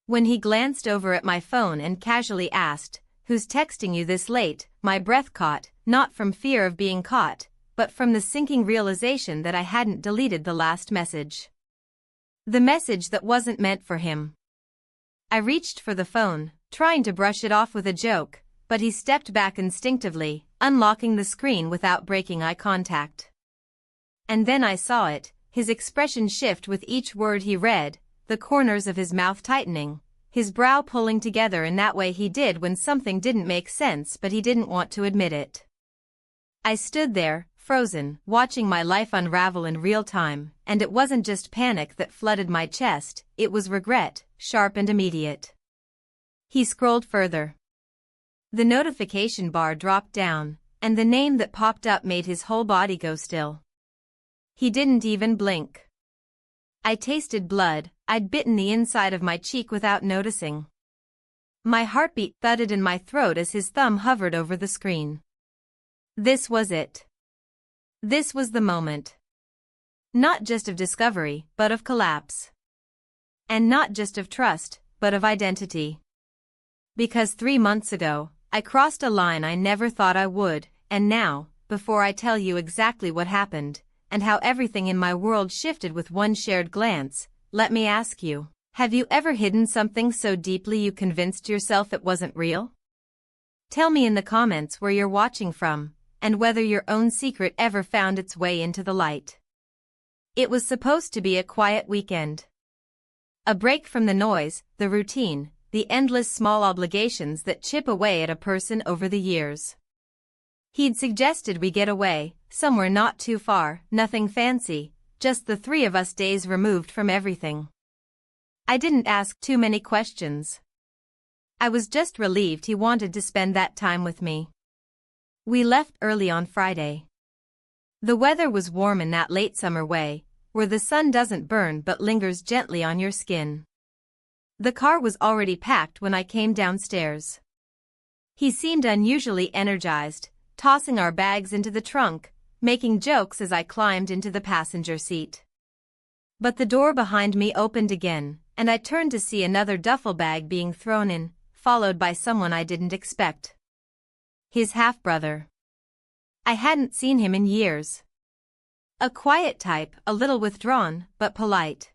When he glanced over at my phone and casually asked, "Who's texting you this late?" my breath caught, not from fear of being caught, but from the sinking realization that I hadn't deleted the last message. The message that wasn't meant for him. I reached for the phone, trying to brush it off with a joke, but he stepped back instinctively, unlocking the screen without breaking eye contact. And then I saw it, his expression shift with each word he read, the corners of his mouth tightening, his brow pulling together in that way he did when something didn't make sense but he didn't want to admit it. I stood there, frozen, watching my life unravel in real time, and it wasn't just panic that flooded my chest, it was regret, sharp and immediate. He scrolled further. The notification bar dropped down, and the name that popped up made his whole body go still. He didn't even blink. I tasted blood. I'd bitten the inside of my cheek without noticing. My heartbeat thudded in my throat as his thumb hovered over the screen. This was it. This was the moment. Not just of discovery, but of collapse. And not just of trust, but of identity. Because 3 months ago, I crossed a line I never thought I would, and now, before I tell you exactly what happened, and how everything in my world shifted with one shared glance, let me ask you, have you ever hidden something so deeply you convinced yourself it wasn't real? Tell me in the comments where you're watching from, and whether your own secret ever found its way into the light. It was supposed to be a quiet weekend. A break from the noise, the routine, the endless small obligations that chip away at a person over the years. He'd suggested we get away, somewhere not too far, nothing fancy, just the 3 of us days removed from everything. I didn't ask too many questions. I was just relieved he wanted to spend that time with me. We left early on Friday. The weather was warm in that late summer way, where the sun doesn't burn but lingers gently on your skin. The car was already packed when I came downstairs. He seemed unusually energized, tossing our bags into the trunk, making jokes as I climbed into the passenger seat. But the door behind me opened again, and I turned to see another duffel bag being thrown in, followed by someone I didn't expect. His half-brother. I hadn't seen him in years. A quiet type, a little withdrawn, but polite.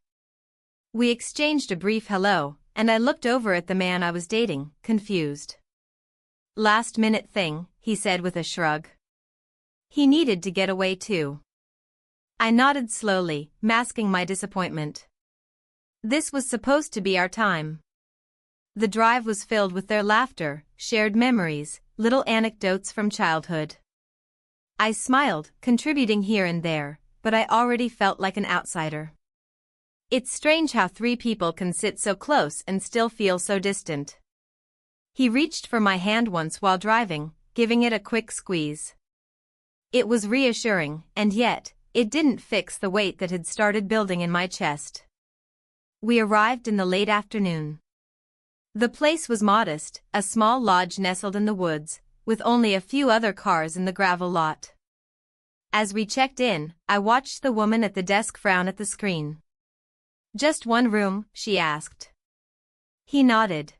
We exchanged a brief hello, and I looked over at the man I was dating, confused. "Last-minute thing," he said with a shrug. He needed to get away too. I nodded slowly, masking my disappointment. This was supposed to be our time. The drive was filled with their laughter, shared memories, little anecdotes from childhood. I smiled, contributing here and there, but I already felt like an outsider. It's strange how 3 people can sit so close and still feel so distant. He reached for my hand once while driving, giving it a quick squeeze. It was reassuring, and yet, it didn't fix the weight that had started building in my chest. We arrived in the late afternoon. The place was modest, a small lodge nestled in the woods, with only a few other cars in the gravel lot. As we checked in, I watched the woman at the desk frown at the screen. "Just one room?" she asked. He nodded.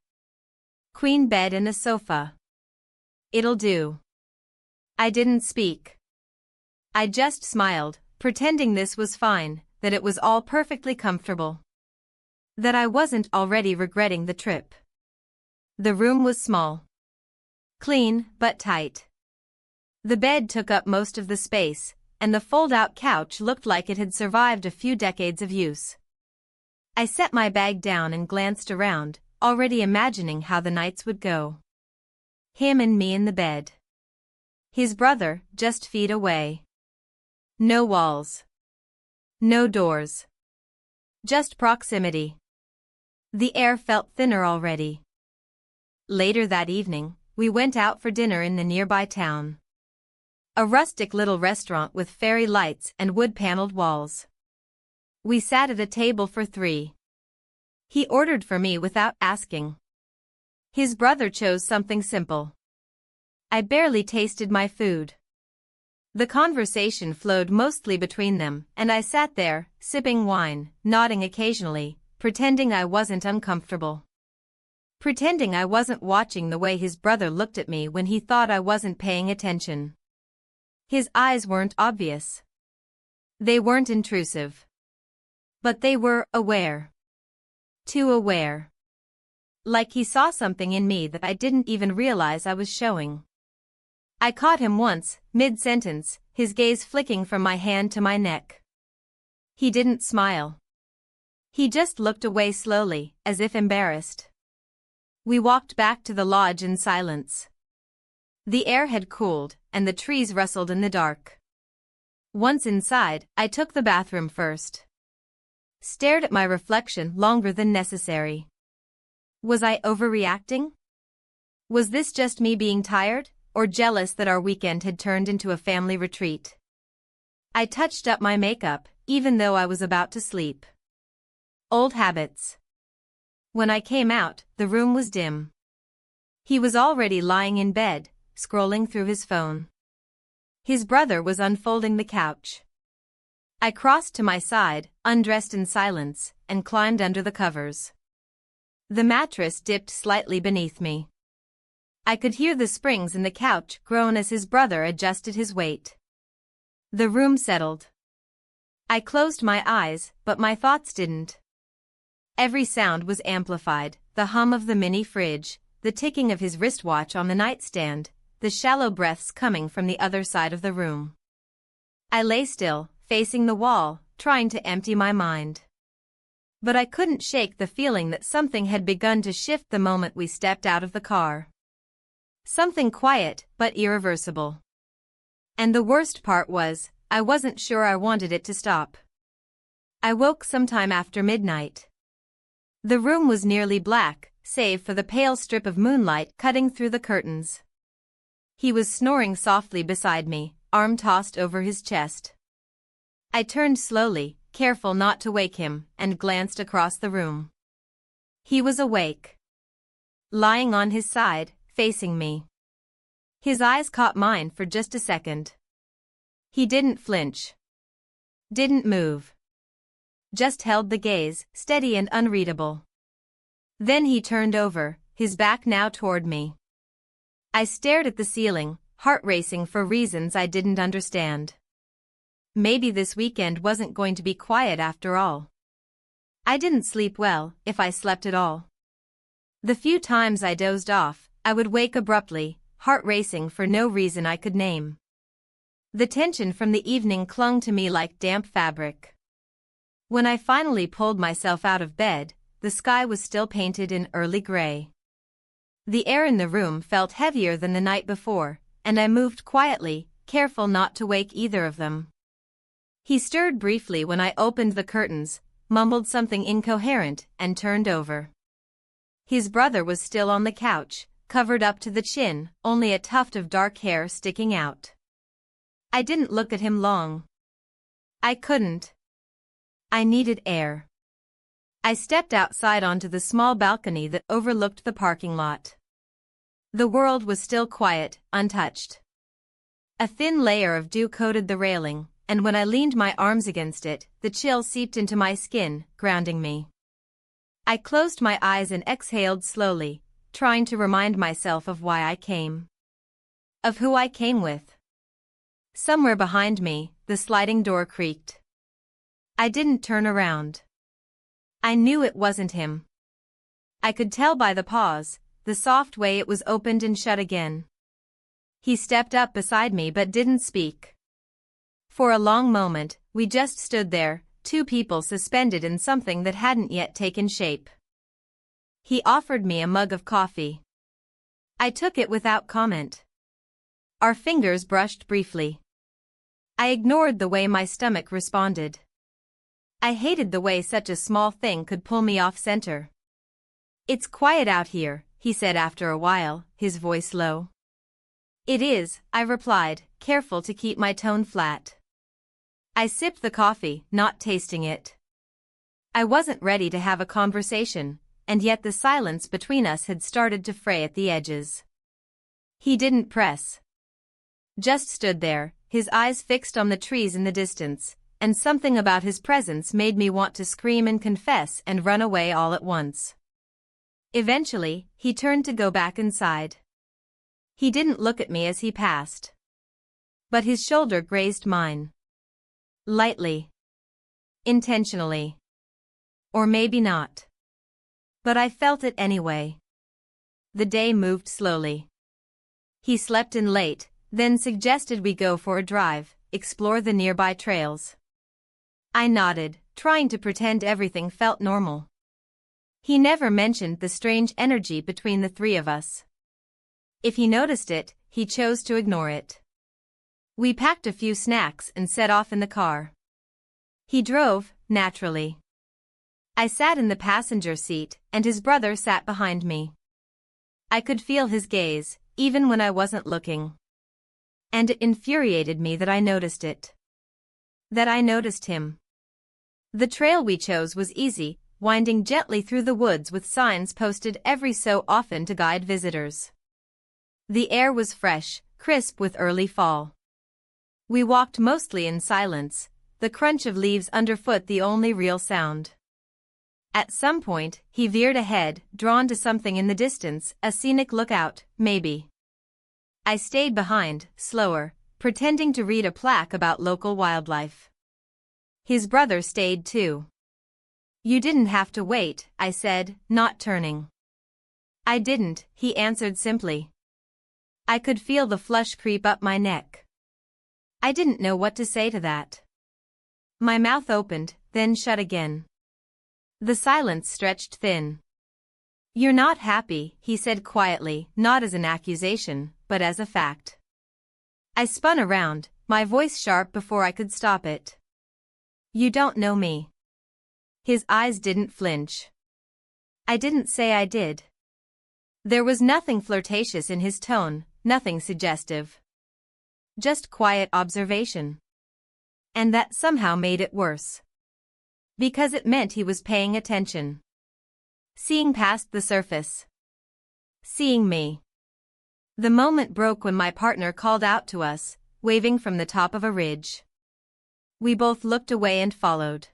"Queen bed and a sofa." "It'll do." I didn't speak. I just smiled, pretending this was fine, that it was all perfectly comfortable. That I wasn't already regretting the trip. The room was small. Clean, but tight. The bed took up most of the space, and the fold-out couch looked like it had survived a few decades of use. I set my bag down and glanced around, already imagining how the nights would go. Him and me in the bed. His brother, just feet away. No walls. No doors. Just proximity. The air felt thinner already. Later that evening, we went out for dinner in the nearby town. A rustic little restaurant with fairy lights and wood-paneled walls. We sat at a table for 3. He ordered for me without asking. His brother chose something simple. I barely tasted my food. The conversation flowed mostly between them, and I sat there, sipping wine, nodding occasionally, pretending I wasn't uncomfortable. pretending I wasn't watching the way his brother looked at me when he thought I wasn't paying attention. His eyes weren't obvious. They weren't intrusive. But they were aware. Too aware. Like he saw something in me that I didn't even realize I was showing. I caught him once, mid-sentence, his gaze flicking from my hand to my neck. He didn't smile. He just looked away slowly, as if embarrassed. We walked back to the lodge in silence. The air had cooled, and the trees rustled in the dark. Once inside, I took the bathroom first. Stared at my reflection longer than necessary. Was I overreacting? Was this just me being tired, or jealous that our weekend had turned into a family retreat? I touched up my makeup, even though I was about to sleep. Old habits. When I came out, the room was dim. He was already lying in bed, scrolling through his phone. His brother was unfolding the couch. I crossed to my side, undressed in silence, and climbed under the covers. The mattress dipped slightly beneath me. I could hear the springs in the couch groan as his brother adjusted his weight. The room settled. I closed my eyes, but my thoughts didn't. Every sound was amplified, the hum of the mini fridge, the ticking of his wristwatch on the nightstand, the shallow breaths coming from the other side of the room. I lay still, facing the wall, trying to empty my mind. But I couldn't shake the feeling that something had begun to shift the moment we stepped out of the car. Something quiet, but irreversible. And the worst part was, I wasn't sure I wanted it to stop. I woke sometime after midnight. The room was nearly black, save for the pale strip of moonlight cutting through the curtains. He was snoring softly beside me, arm tossed over his chest. I turned slowly, careful not to wake him, and glanced across the room. He was awake. Lying on his side, facing me. His eyes caught mine for just a second. He didn't flinch. Didn't move. Just held the gaze, steady and unreadable. Then he turned over, his back now toward me. I stared at the ceiling, heart racing for reasons I didn't understand. Maybe this weekend wasn't going to be quiet after all. I didn't sleep well, if I slept at all. The few times I dozed off, I would wake abruptly, heart racing for no reason I could name. The tension from the evening clung to me like damp fabric. When I finally pulled myself out of bed, the sky was still painted in early gray. The air in the room felt heavier than the night before, and I moved quietly, careful not to wake either of them. He stirred briefly when I opened the curtains, mumbled something incoherent, and turned over. His brother was still on the couch, covered up to the chin, only a tuft of dark hair sticking out. I didn't look at him long. I couldn't. I needed air. I stepped outside onto the small balcony that overlooked the parking lot. The world was still quiet, untouched. A thin layer of dew coated the railing, and when I leaned my arms against it, the chill seeped into my skin, grounding me. I closed my eyes and exhaled slowly, trying to remind myself of why I came. Of who I came with. Somewhere behind me, the sliding door creaked. I didn't turn around. I knew it wasn't him. I could tell by the pause, the soft way it was opened and shut again. He stepped up beside me but didn't speak. For a long moment, we just stood there, two people suspended in something that hadn't yet taken shape. He offered me a mug of coffee. I took it without comment. Our fingers brushed briefly. I ignored the way my stomach responded. I hated the way such a small thing could pull me off center. "It's quiet out here," he said after a while, his voice low. "It is," I replied, careful to keep my tone flat. I sipped the coffee, not tasting it. I wasn't ready to have a conversation, and yet the silence between us had started to fray at the edges. He didn't press. Just stood there, his eyes fixed on the trees in the distance, and something about his presence made me want to scream and confess and run away all at once. Eventually, he turned to go back inside. He didn't look at me as he passed. But his shoulder grazed mine. Lightly. Intentionally. Or maybe not. But I felt it anyway. The day moved slowly. He slept in late, then suggested we go for a drive, explore the nearby trails. I nodded, trying to pretend everything felt normal. He never mentioned the strange energy between the three of us. If he noticed it, he chose to ignore it. We packed a few snacks and set off in the car. He drove, naturally. I sat in the passenger seat, and his brother sat behind me. I could feel his gaze, even when I wasn't looking. And it infuriated me that I noticed it. That I noticed him. The trail we chose was easy, winding gently through the woods with signs posted every so often to guide visitors. The air was fresh, crisp with early fall. We walked mostly in silence, the crunch of leaves underfoot the only real sound. At some point, he veered ahead, drawn to something in the distance, a scenic lookout, maybe. I stayed behind, slower, pretending to read a plaque about local wildlife. His brother stayed too. You didn't have to wait, I said, not turning. I didn't, he answered simply. I could feel the flush creep up my neck. I didn't know what to say to that. My mouth opened, then shut again. The silence stretched thin. You're not happy, he said quietly, not as an accusation, but as a fact. I spun around, my voice sharp before I could stop it. You don't know me. His eyes didn't flinch. I didn't say I did. There was nothing flirtatious in his tone, nothing suggestive. Just quiet observation. And that somehow made it worse. Because it meant he was paying attention. Seeing past the surface. Seeing me. The moment broke when my partner called out to us, waving from the top of a ridge. We both looked away and followed.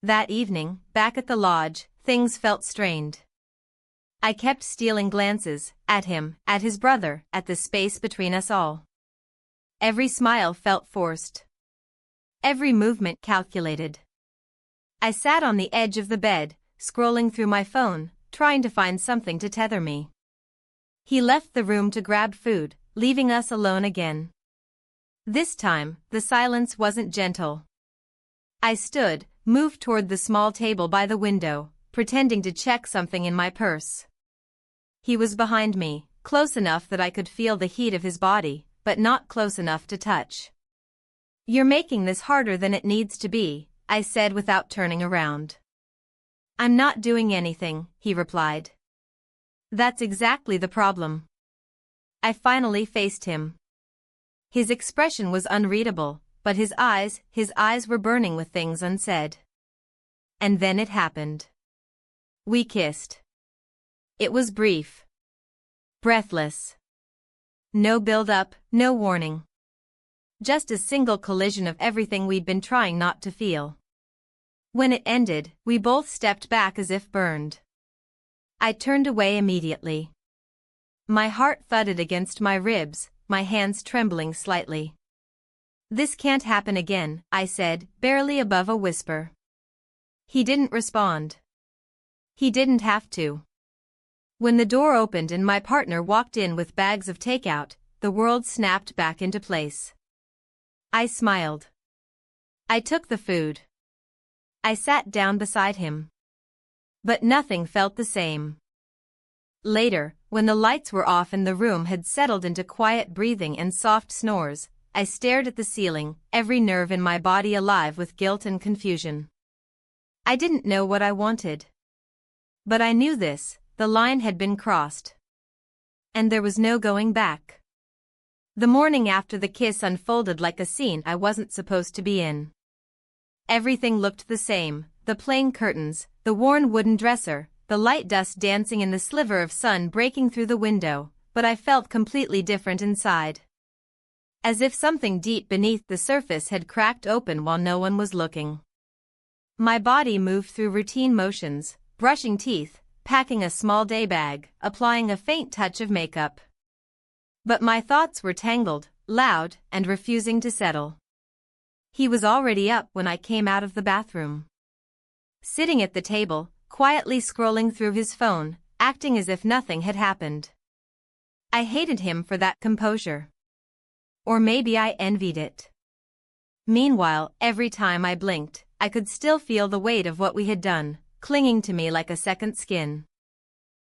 That evening, back at the lodge, things felt strained. I kept stealing glances, at him, at his brother, at the space between us all. Every smile felt forced. Every movement calculated. I sat on the edge of the bed, scrolling through my phone, trying to find something to tether me. He left the room to grab food, leaving us alone again. This time, the silence wasn't gentle. I stood, moved toward the small table by the window, pretending to check something in my purse. He was behind me, close enough that I could feel the heat of his body, but not close enough to touch. You're making this harder than it needs to be, I said without turning around. I'm not doing anything, he replied. That's exactly the problem. I finally faced him. His expression was unreadable, but his eyes were burning with things unsaid. And then it happened. We kissed. It was brief. Breathless. No build-up, no warning. Just a single collision of everything we'd been trying not to feel. When it ended, we both stepped back as if burned. I turned away immediately. My heart thudded against my ribs, my hands trembling slightly. This can't happen again, I said, barely above a whisper. He didn't respond. He didn't have to. When the door opened and my partner walked in with bags of takeout, the world snapped back into place. I smiled. I took the food. I sat down beside him. But nothing felt the same. Later, when the lights were off and the room had settled into quiet breathing and soft snores, I stared at the ceiling, every nerve in my body alive with guilt and confusion. I didn't know what I wanted. But I knew this, the line had been crossed. And there was no going back. The morning after the kiss unfolded like a scene I wasn't supposed to be in. Everything looked the same, the plain curtains, the worn wooden dresser, the light dust dancing in the sliver of sun breaking through the window, but I felt completely different inside. As if something deep beneath the surface had cracked open while no one was looking. My body moved through routine motions, brushing teeth, packing a small day bag, applying a faint touch of makeup. But my thoughts were tangled, loud, and refusing to settle. He was already up when I came out of the bathroom. Sitting at the table, quietly scrolling through his phone, acting as if nothing had happened. I hated him for that composure. Or maybe I envied it. Meanwhile, every time I blinked, I could still feel the weight of what we had done, clinging to me like a second skin.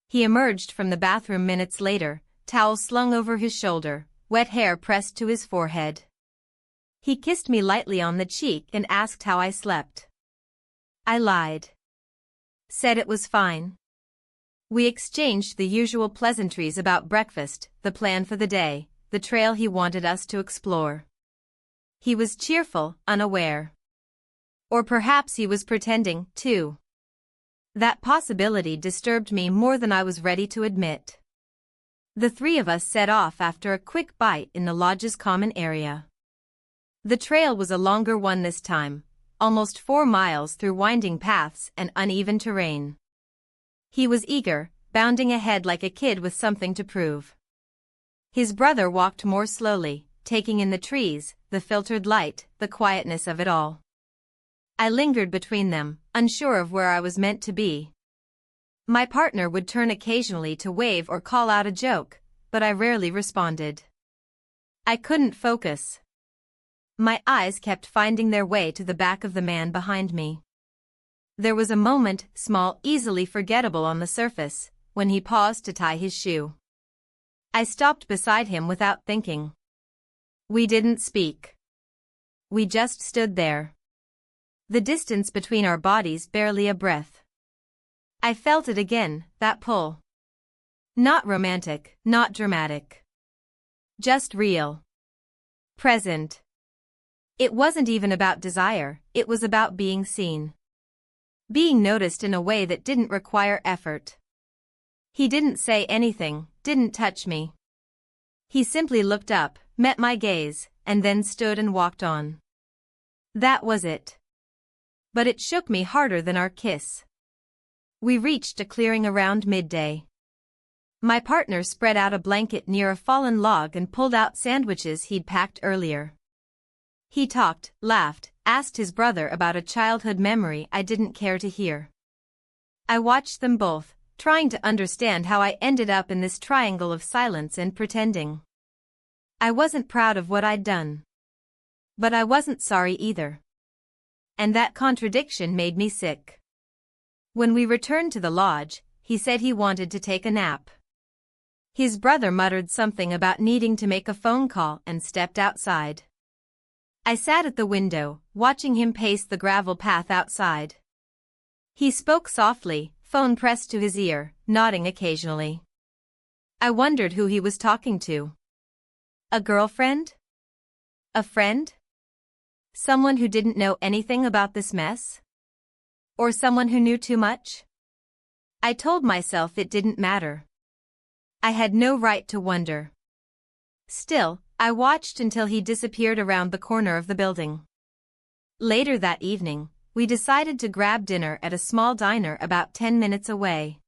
He emerged from the bathroom minutes later, towel slung over his shoulder, wet hair pressed to his forehead. He kissed me lightly on the cheek and asked how I slept. I lied. Said it was fine. We exchanged the usual pleasantries about breakfast, the plan for the day, the trail he wanted us to explore. He was cheerful, unaware. Or perhaps he was pretending, too. That possibility disturbed me more than I was ready to admit. The three of us set off after a quick bite in the lodge's common area. The trail was a longer one this time, almost 4 miles through winding paths and uneven terrain. He was eager, bounding ahead like a kid with something to prove. His brother walked more slowly, taking in the trees, the filtered light, the quietness of it all. I lingered between them, unsure of where I was meant to be. My partner would turn occasionally to wave or call out a joke, but I rarely responded. I couldn't focus. My eyes kept finding their way to the back of the man behind me. There was a moment, small, easily forgettable on the surface, when he paused to tie his shoe. I stopped beside him without thinking. We didn't speak. We just stood there. The distance between our bodies barely a breath. I felt it again, that pull. Not romantic, not dramatic. Just real. Present. It wasn't even about desire, it was about being seen. Being noticed in a way that didn't require effort. He didn't say anything, didn't touch me. He simply looked up, met my gaze, and then stood and walked on. That was it. But it shook me harder than our kiss. We reached a clearing around midday. My partner spread out a blanket near a fallen log and pulled out sandwiches he'd packed earlier. He talked, laughed, asked his brother about a childhood memory I didn't care to hear. I watched them both, trying to understand how I ended up in this triangle of silence and pretending. I wasn't proud of what I'd done. But I wasn't sorry either. And that contradiction made me sick. When we returned to the lodge, he said he wanted to take a nap. His brother muttered something about needing to make a phone call and stepped outside. I sat at the window, watching him pace the gravel path outside. He spoke softly, phone pressed to his ear, nodding occasionally. I wondered who he was talking to. A girlfriend? A friend? Someone who didn't know anything about this mess? Or someone who knew too much? I told myself it didn't matter. I had no right to wonder. Still, I watched until he disappeared around the corner of the building. Later that evening, we decided to grab dinner at a small diner about 10 minutes away.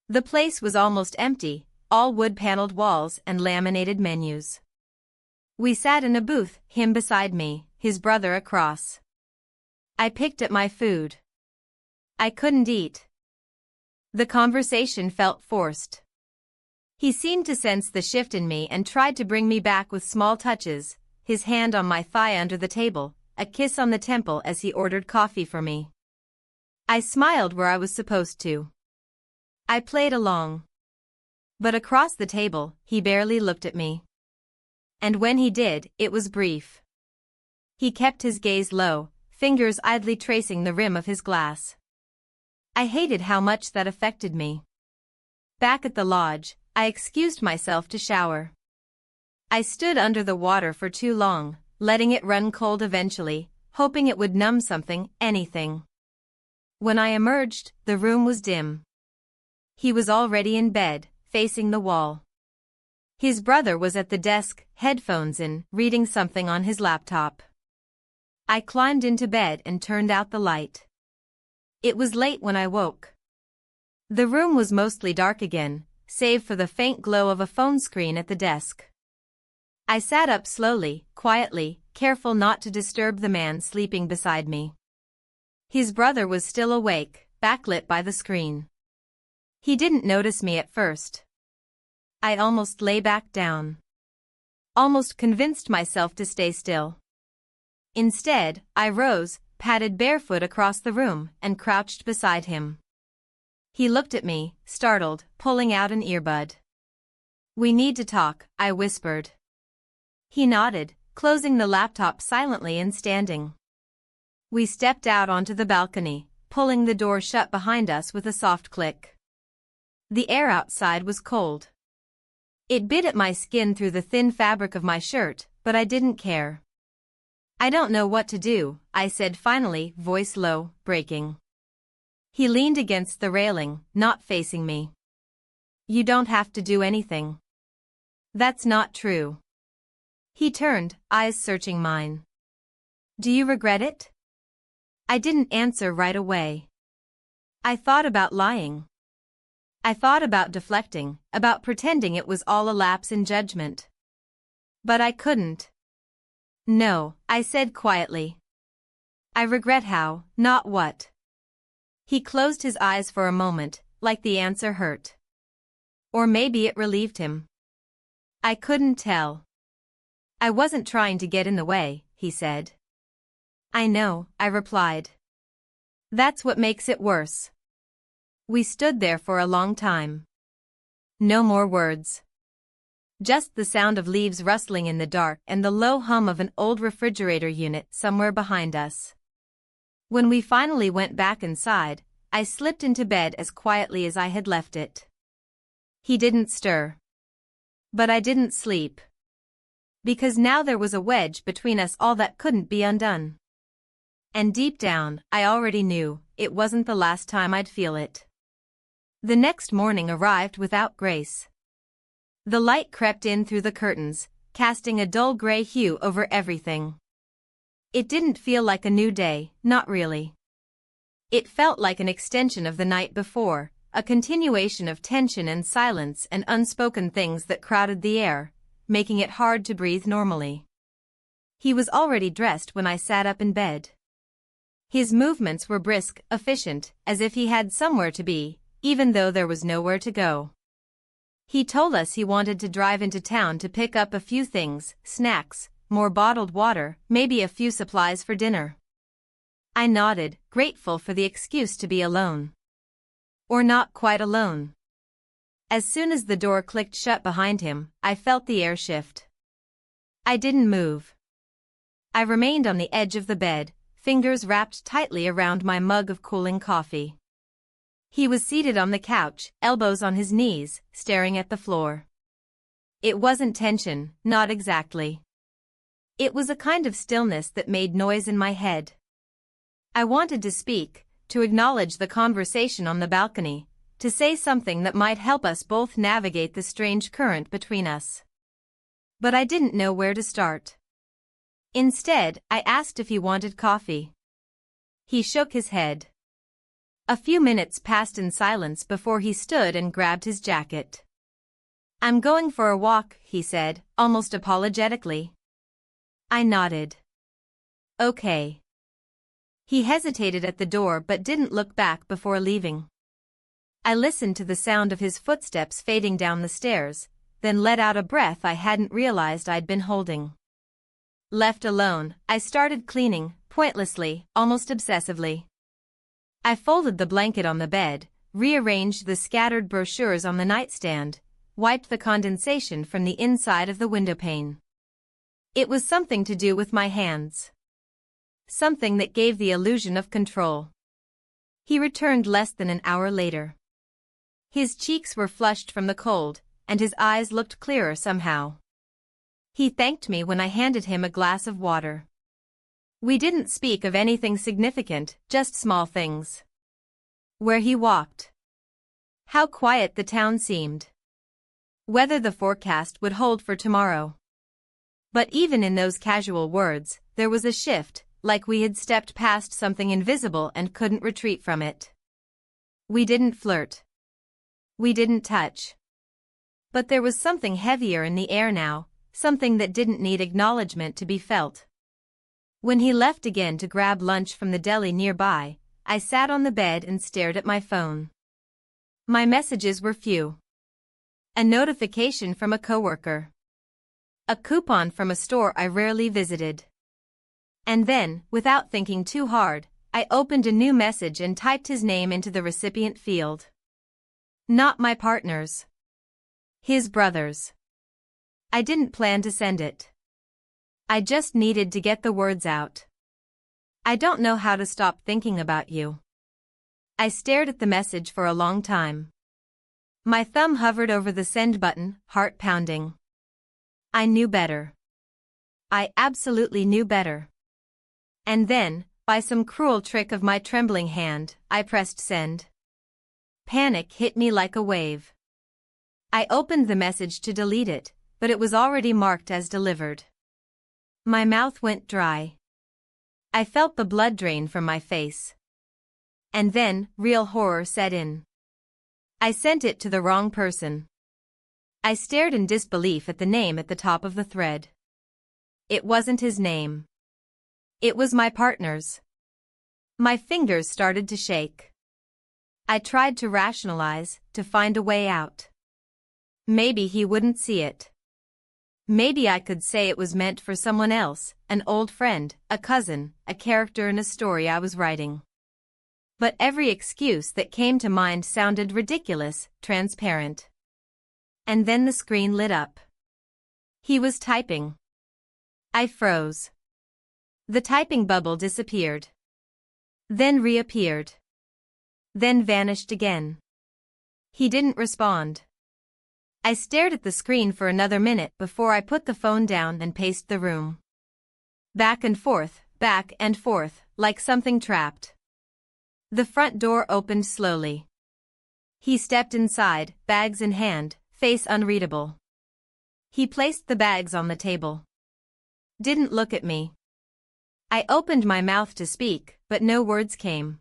The place was almost empty, all wood-paneled walls and laminated menus. We sat in a booth, him beside me, his brother across. I picked at my food. I couldn't eat. The conversation felt forced. He seemed to sense the shift in me and tried to bring me back with small touches, his hand on my thigh under the table, a kiss on the temple as he ordered coffee for me. I smiled where I was supposed to. I played along. But across the table, he barely looked at me. And when he did, it was brief. He kept his gaze low, fingers idly tracing the rim of his glass. I hated how much that affected me. Back at the lodge, I excused myself to shower. I stood under the water for too long, letting it run cold eventually, hoping it would numb something, anything. When I emerged, the room was dim. He was already in bed, facing the wall. His brother was at the desk, headphones in, reading something on his laptop. I climbed into bed and turned out the light. It was late when I woke. The room was mostly dark again, save for the faint glow of a phone screen at the desk. I sat up slowly, quietly, careful not to disturb the man sleeping beside me. His brother was still awake, backlit by the screen. He didn't notice me at first. I almost lay back down. Almost convinced myself to stay still. Instead, I rose, padded barefoot across the room, and crouched beside him. He looked at me, startled, pulling out an earbud. "We need to talk," I whispered. He nodded, closing the laptop silently and standing. We stepped out onto the balcony, pulling the door shut behind us with a soft click. The air outside was cold. It bit at my skin through the thin fabric of my shirt, but I didn't care. "I don't know what to do," I said finally, voice low, breaking. He leaned against the railing, not facing me. "You don't have to do anything." "That's not true." He turned, eyes searching mine. "Do you regret it?" I didn't answer right away. I thought about lying. I thought about deflecting, about pretending it was all a lapse in judgment. But I couldn't. "No," I said quietly. "I regret how, not what." He closed his eyes for a moment, like the answer hurt. Or maybe it relieved him. I couldn't tell. "I wasn't trying to get in the way," he said. "I know," I replied. "That's what makes it worse." We stood there for a long time. No more words. Just the sound of leaves rustling in the dark and the low hum of an old refrigerator unit somewhere behind us. When we finally went back inside, I slipped into bed as quietly as I had left it. He didn't stir. But I didn't sleep. Because now there was a wedge between us all that couldn't be undone. And deep down, I already knew, it wasn't the last time I'd feel it. The next morning arrived without grace. The light crept in through the curtains, casting a dull gray hue over everything. It didn't feel like a new day, not really. It felt like an extension of the night before, a continuation of tension and silence and unspoken things that crowded the air, making it hard to breathe normally. He was already dressed when I sat up in bed. His movements were brisk, efficient, as if he had somewhere to be, even though there was nowhere to go. He told us he wanted to drive into town to pick up a few things, snacks, more bottled water, maybe a few supplies for dinner. I nodded, grateful for the excuse to be alone. Or not quite alone. As soon as the door clicked shut behind him, I felt the air shift. I didn't move. I remained on the edge of the bed, fingers wrapped tightly around my mug of cooling coffee. He was seated on the couch, elbows on his knees, staring at the floor. It wasn't tension, not exactly. It was a kind of stillness that made noise in my head. I wanted to speak, to acknowledge the conversation on the balcony, to say something that might help us both navigate the strange current between us. But I didn't know where to start. Instead, I asked if he wanted coffee. He shook his head. A few minutes passed in silence before he stood and grabbed his jacket. "I'm going for a walk," he said, almost apologetically. I nodded. "Okay." He hesitated at the door but didn't look back before leaving. I listened to the sound of his footsteps fading down the stairs, then let out a breath I hadn't realized I'd been holding. Left alone, I started cleaning, pointlessly, almost obsessively. I folded the blanket on the bed, rearranged the scattered brochures on the nightstand, wiped the condensation from the inside of the windowpane. It was something to do with my hands. Something that gave the illusion of control. He returned less than an hour later. His cheeks were flushed from the cold, and his eyes looked clearer somehow. He thanked me when I handed him a glass of water. We didn't speak of anything significant, just small things. Where he walked. How quiet the town seemed. Whether the forecast would hold for tomorrow. But even in those casual words, there was a shift, like we had stepped past something invisible and couldn't retreat from it. We didn't flirt. We didn't touch. But there was something heavier in the air now, something that didn't need acknowledgement to be felt. When he left again to grab lunch from the deli nearby, I sat on the bed and stared at my phone. My messages were few. A notification from a coworker. A coupon from a store I rarely visited. And then, without thinking too hard, I opened a new message and typed his name into the recipient field. Not my partner's. His brother's. I didn't plan to send it. I just needed to get the words out. I don't know how to stop thinking about you. I stared at the message for a long time. My thumb hovered over the send button, heart pounding. I knew better. I absolutely knew better. And then, by some cruel trick of my trembling hand, I pressed send. Panic hit me like a wave. I opened the message to delete it, but it was already marked as delivered. My mouth went dry. I felt the blood drain from my face. And then, real horror set in. I sent it to the wrong person. I stared in disbelief at the name at the top of the thread. It wasn't his name. It was my partner's. My fingers started to shake. I tried to rationalize, to find a way out. Maybe he wouldn't see it. Maybe I could say it was meant for someone else, an old friend, a cousin, a character in a story I was writing. But every excuse that came to mind sounded ridiculous, transparent. And then the screen lit up. He was typing. I froze. The typing bubble disappeared. Then reappeared. Then vanished again. He didn't respond. I stared at the screen for another minute before I put the phone down and paced the room. Back and forth, like something trapped. The front door opened slowly. He stepped inside, bags in hand, face unreadable. He placed the bags on the table. Didn't look at me. I opened my mouth to speak, but no words came.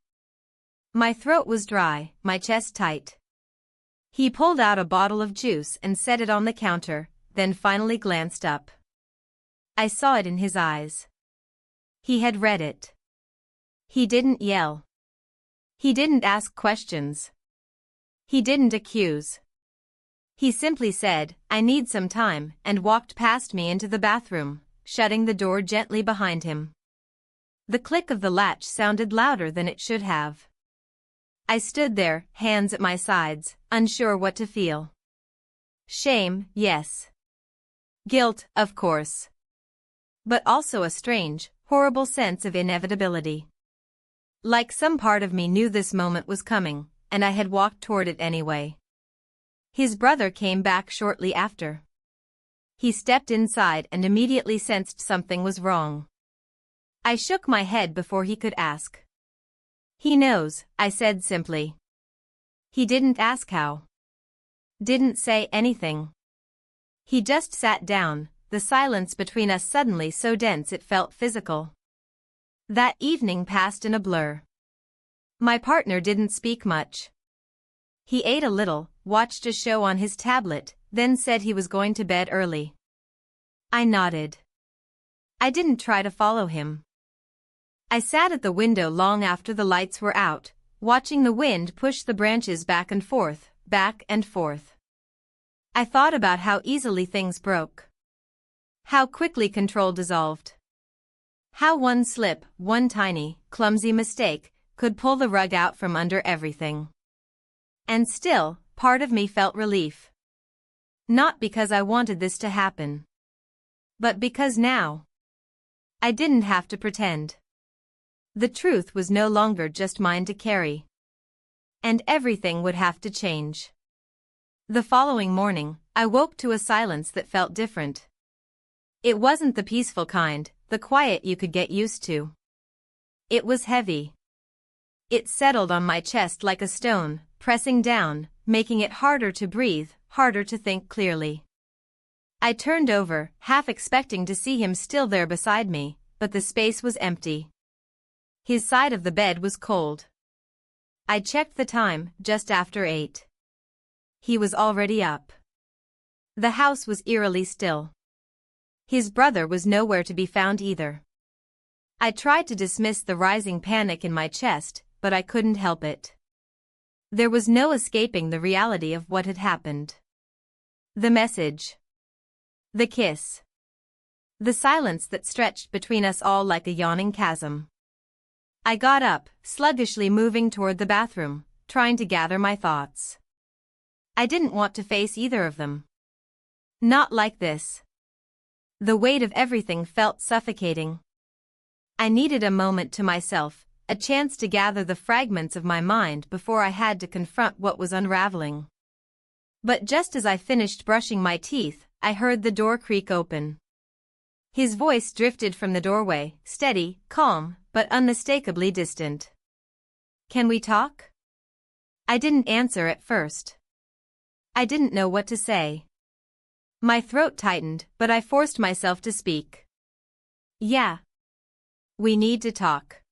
My throat was dry, my chest tight. He pulled out a bottle of juice and set it on the counter, then finally glanced up. I saw it in his eyes. He had read it. He didn't yell. He didn't ask questions. He didn't accuse. He simply said, "I need some time," and walked past me into the bathroom, shutting the door gently behind him. The click of the latch sounded louder than it should have. I stood there, hands at my sides, unsure what to feel. Shame, yes. Guilt, of course. But also a strange, horrible sense of inevitability. Like some part of me knew this moment was coming, and I had walked toward it anyway. His brother came back shortly after. He stepped inside and immediately sensed something was wrong. I shook my head before he could ask. "He knows," I said simply. He didn't ask how. Didn't say anything. He just sat down, the silence between us suddenly so dense it felt physical. That evening passed in a blur. My partner didn't speak much. He ate a little, watched a show on his tablet, then said he was going to bed early. I nodded. I didn't try to follow him. I sat at the window long after the lights were out, watching the wind push the branches back and forth, back and forth. I thought about how easily things broke. How quickly control dissolved. How one slip, one tiny, clumsy mistake, could pull the rug out from under everything. And still, part of me felt relief. Not because I wanted this to happen. But because now, I didn't have to pretend. The truth was no longer just mine to carry. And everything would have to change. The following morning, I woke to a silence that felt different. It wasn't the peaceful kind, the quiet you could get used to. It was heavy. It settled on my chest like a stone, pressing down, making it harder to breathe, harder to think clearly. I turned over, half expecting to see him still there beside me, but the space was empty. His side of the bed was cold. I checked the time, just after 8. He was already up. The house was eerily still. His brother was nowhere to be found either. I tried to dismiss the rising panic in my chest, but I couldn't help it. There was no escaping the reality of what had happened. The message. The kiss. The silence that stretched between us all like a yawning chasm. I got up, sluggishly moving toward the bathroom, trying to gather my thoughts. I didn't want to face either of them. Not like this. The weight of everything felt suffocating. I needed a moment to myself, a chance to gather the fragments of my mind before I had to confront what was unraveling. But just as I finished brushing my teeth, I heard the door creak open. His voice drifted from the doorway, steady, calm, but unmistakably distant. "Can we talk?" I didn't answer at first. I didn't know what to say. My throat tightened, but I forced myself to speak. "Yeah. We need to talk."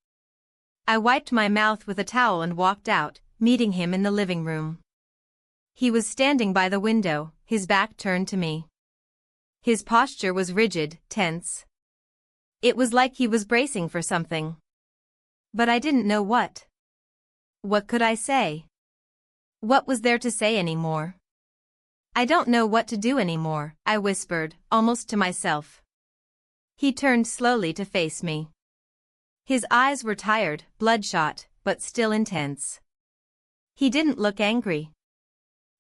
I wiped my mouth with a towel and walked out, meeting him in the living room. He was standing by the window, his back turned to me. His posture was rigid, tense. It was like he was bracing for something. But I didn't know what. What could I say? What was there to say anymore? "I don't know what to do anymore," I whispered, almost to myself. He turned slowly to face me. His eyes were tired, bloodshot, but still intense. He didn't look angry.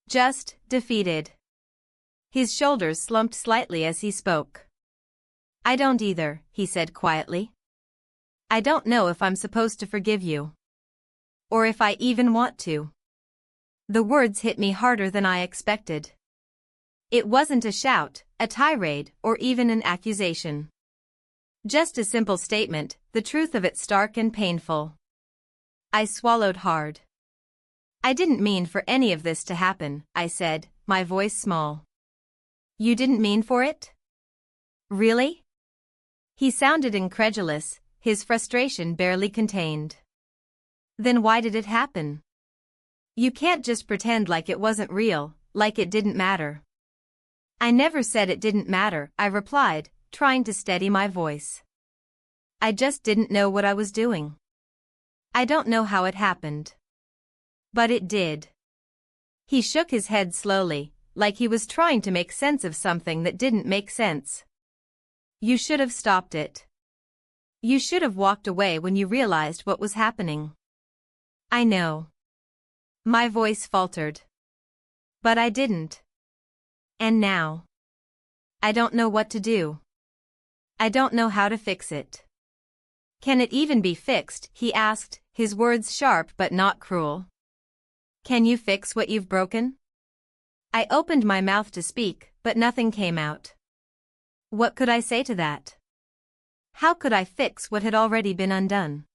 Just defeated. His shoulders slumped slightly as he spoke. "I don't either," he said quietly. "I don't know if I'm supposed to forgive you. Or if I even want to." The words hit me harder than I expected. It wasn't a shout, a tirade, or even an accusation. Just a simple statement, the truth of it stark and painful. I swallowed hard. "I didn't mean for any of this to happen," I said, my voice small. "You didn't mean for it? Really?" He sounded incredulous, his frustration barely contained. "Then why did it happen? You can't just pretend like it wasn't real, like it didn't matter." "I never said it didn't matter," I replied, trying to steady my voice. "I just didn't know what I was doing. I don't know how it happened. But it did." He shook his head slowly, like he was trying to make sense of something that didn't make sense. "You should have stopped it. You should have walked away when you realized what was happening." "I know." My voice faltered. "But I didn't. And now? I don't know what to do. I don't know how to fix it." "Can it even be fixed?" he asked, his words sharp but not cruel. "Can you fix what you've broken?" I opened my mouth to speak, but nothing came out. What could I say to that? How could I fix what had already been undone?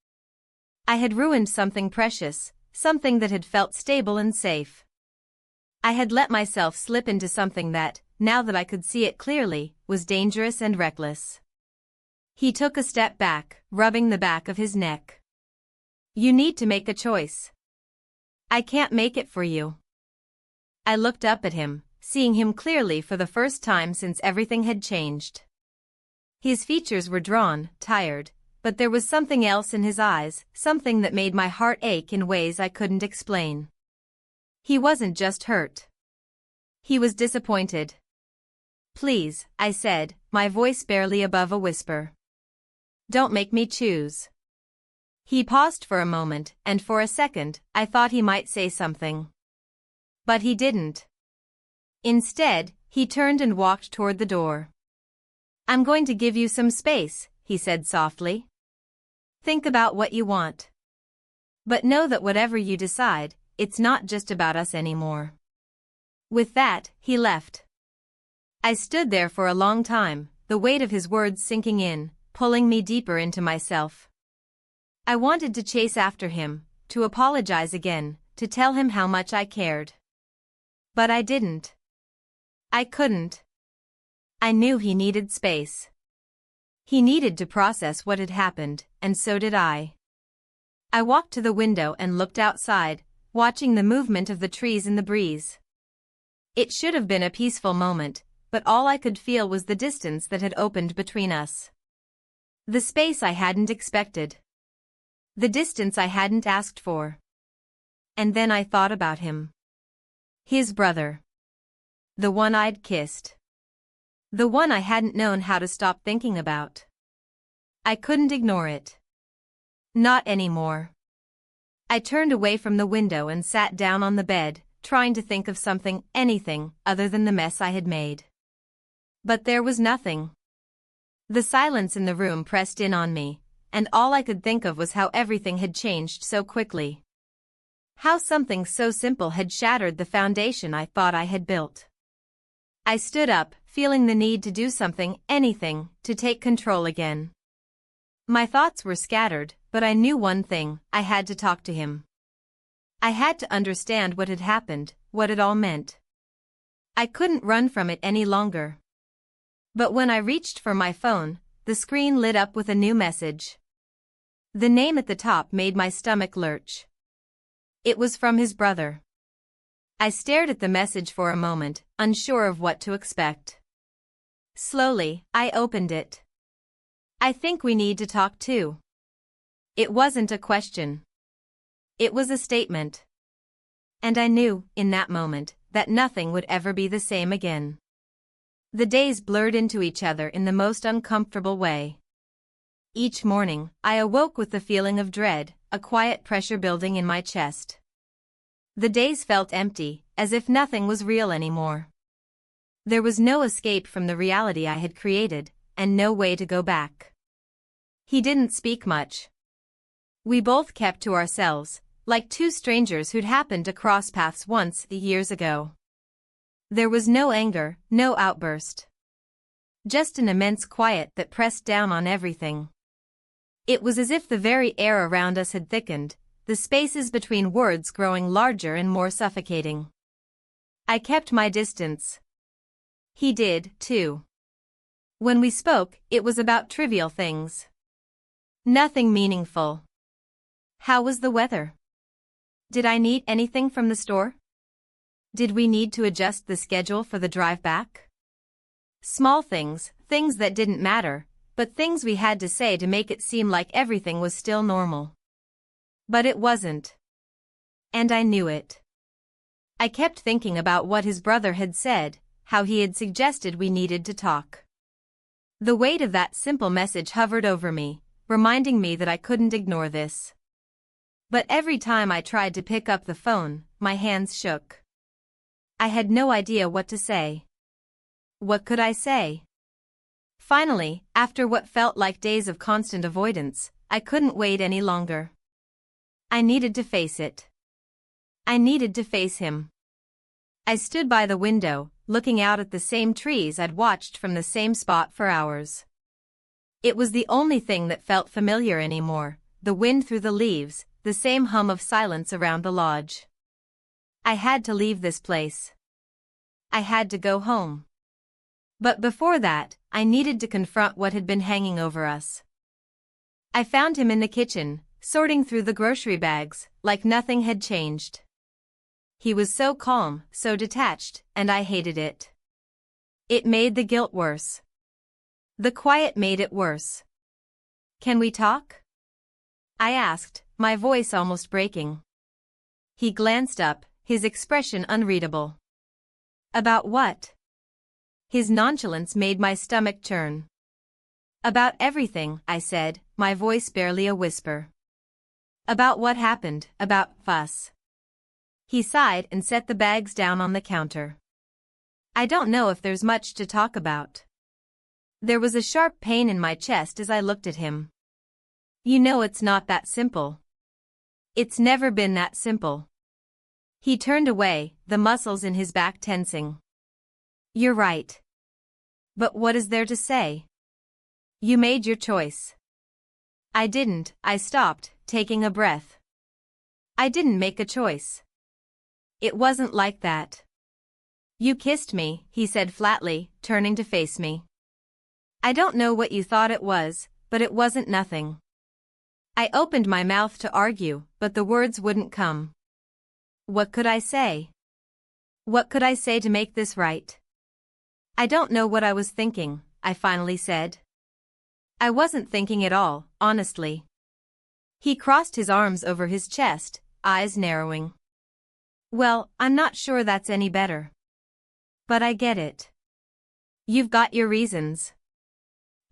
I had ruined something precious, something that had felt stable and safe. I had let myself slip into something that, now that I could see it clearly, was dangerous and reckless. He took a step back, rubbing the back of his neck. "You need to make a choice. I can't make it for you." I looked up at him, seeing him clearly for the first time since everything had changed. His features were drawn, tired, but there was something else in his eyes, something that made my heart ache in ways I couldn't explain. He wasn't just hurt. He was disappointed. "Please," I said, my voice barely above a whisper. "Don't make me choose." He paused for a moment, and for a second, I thought he might say something. But he didn't. Instead, he turned and walked toward the door. "I'm going to give you some space," he said softly. "Think about what you want. But know that whatever you decide, it's not just about us anymore." With that, he left. I stood there for a long time, the weight of his words sinking in, pulling me deeper into myself. I wanted to chase after him, to apologize again, to tell him how much I cared. But I didn't. I couldn't. I knew he needed space. He needed to process what had happened, and so did I. I walked to the window and looked outside, watching the movement of the trees in the breeze. It should have been a peaceful moment, but all I could feel was the distance that had opened between us. The space I hadn't expected. The distance I hadn't asked for. And then I thought about him. His brother. The one I'd kissed. The one I hadn't known how to stop thinking about. I couldn't ignore it. Not anymore. I turned away from the window and sat down on the bed, trying to think of something, anything, other than the mess I had made. But there was nothing. The silence in the room pressed in on me, and all I could think of was how everything had changed so quickly. How something so simple had shattered the foundation I thought I had built. I stood up, feeling the need to do something, anything, to take control again. My thoughts were scattered, but I knew one thing: I had to talk to him. I had to understand what had happened, what it all meant. I couldn't run from it any longer. But when I reached for my phone, the screen lit up with a new message. The name at the top made my stomach lurch. It was from his brother. I stared at the message for a moment, unsure of what to expect. Slowly, I opened it. "I think we need to talk too." It wasn't a question. It was a statement. And I knew, in that moment, that nothing would ever be the same again. The days blurred into each other in the most uncomfortable way. Each morning, I awoke with the feeling of dread, a quiet pressure building in my chest. The days felt empty, as if nothing was real anymore. There was no escape from the reality I had created, and no way to go back. He didn't speak much. We both kept to ourselves, like two strangers who'd happened to cross paths once, years ago. There was no anger, no outburst. Just an immense quiet that pressed down on everything. It was as if the very air around us had thickened, the spaces between words growing larger and more suffocating. I kept my distance. He did, too. When we spoke, it was about trivial things. Nothing meaningful. How was the weather? Did I need anything from the store? Did we need to adjust the schedule for the drive back? Small things, things that didn't matter, but things we had to say to make it seem like everything was still normal. But it wasn't. And I knew it. I kept thinking about what his brother had said, how he had suggested we needed to talk. The weight of that simple message hovered over me, reminding me that I couldn't ignore this. But every time I tried to pick up the phone, my hands shook. I had no idea what to say. What could I say? Finally, after what felt like days of constant avoidance, I couldn't wait any longer. I needed to face it. I needed to face him. I stood by the window, looking out at the same trees I'd watched from the same spot for hours. It was the only thing that felt familiar anymore, the wind through the leaves, the same hum of silence around the lodge. I had to leave this place. I had to go home. But before that, I needed to confront what had been hanging over us. I found him in the kitchen, sorting through the grocery bags, like nothing had changed. He was so calm, so detached, and I hated it. It made the guilt worse. The quiet made it worse. "Can we talk?" I asked, my voice almost breaking. He glanced up, his expression unreadable. "About what?" His nonchalance made my stomach churn. "About everything," I said, my voice barely a whisper. "About what happened, about us." He sighed and set the bags down on the counter. "I don't know if there's much to talk about." There was a sharp pain in my chest as I looked at him. "You know it's not that simple. It's never been that simple." He turned away, the muscles in his back tensing. "You're right. But what is there to say? You made your choice." "I didn't," I stopped, taking a breath. "I didn't make a choice. It wasn't like that." "You kissed me," he said flatly, turning to face me. "I don't know what you thought it was, but it wasn't nothing." I opened my mouth to argue, but the words wouldn't come. What could I say? What could I say to make this right? I don't know what I was thinking, I finally said. I wasn't thinking at all, honestly. He crossed his arms over his chest, eyes narrowing. Well, I'm not sure that's any better. But I get it. You've got your reasons.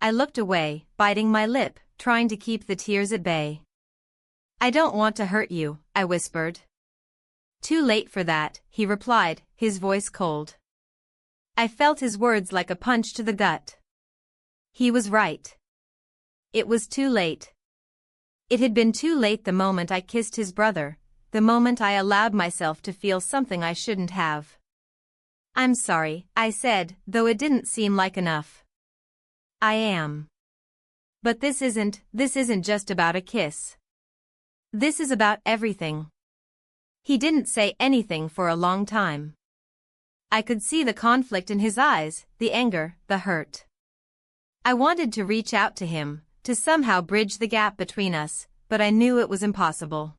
I looked away, biting my lip, trying to keep the tears at bay. I don't want to hurt you, I whispered. Too late for that, he replied, his voice cold. I felt his words like a punch to the gut. He was right. It was too late. It had been too late the moment I kissed his brother, the moment I allowed myself to feel something I shouldn't have. I'm sorry, I said, though it didn't seem like enough. I am. But this isn't just about a kiss. This is about everything. He didn't say anything for a long time. I could see the conflict in his eyes, the anger, the hurt. I wanted to reach out to him, to somehow bridge the gap between us, but I knew it was impossible.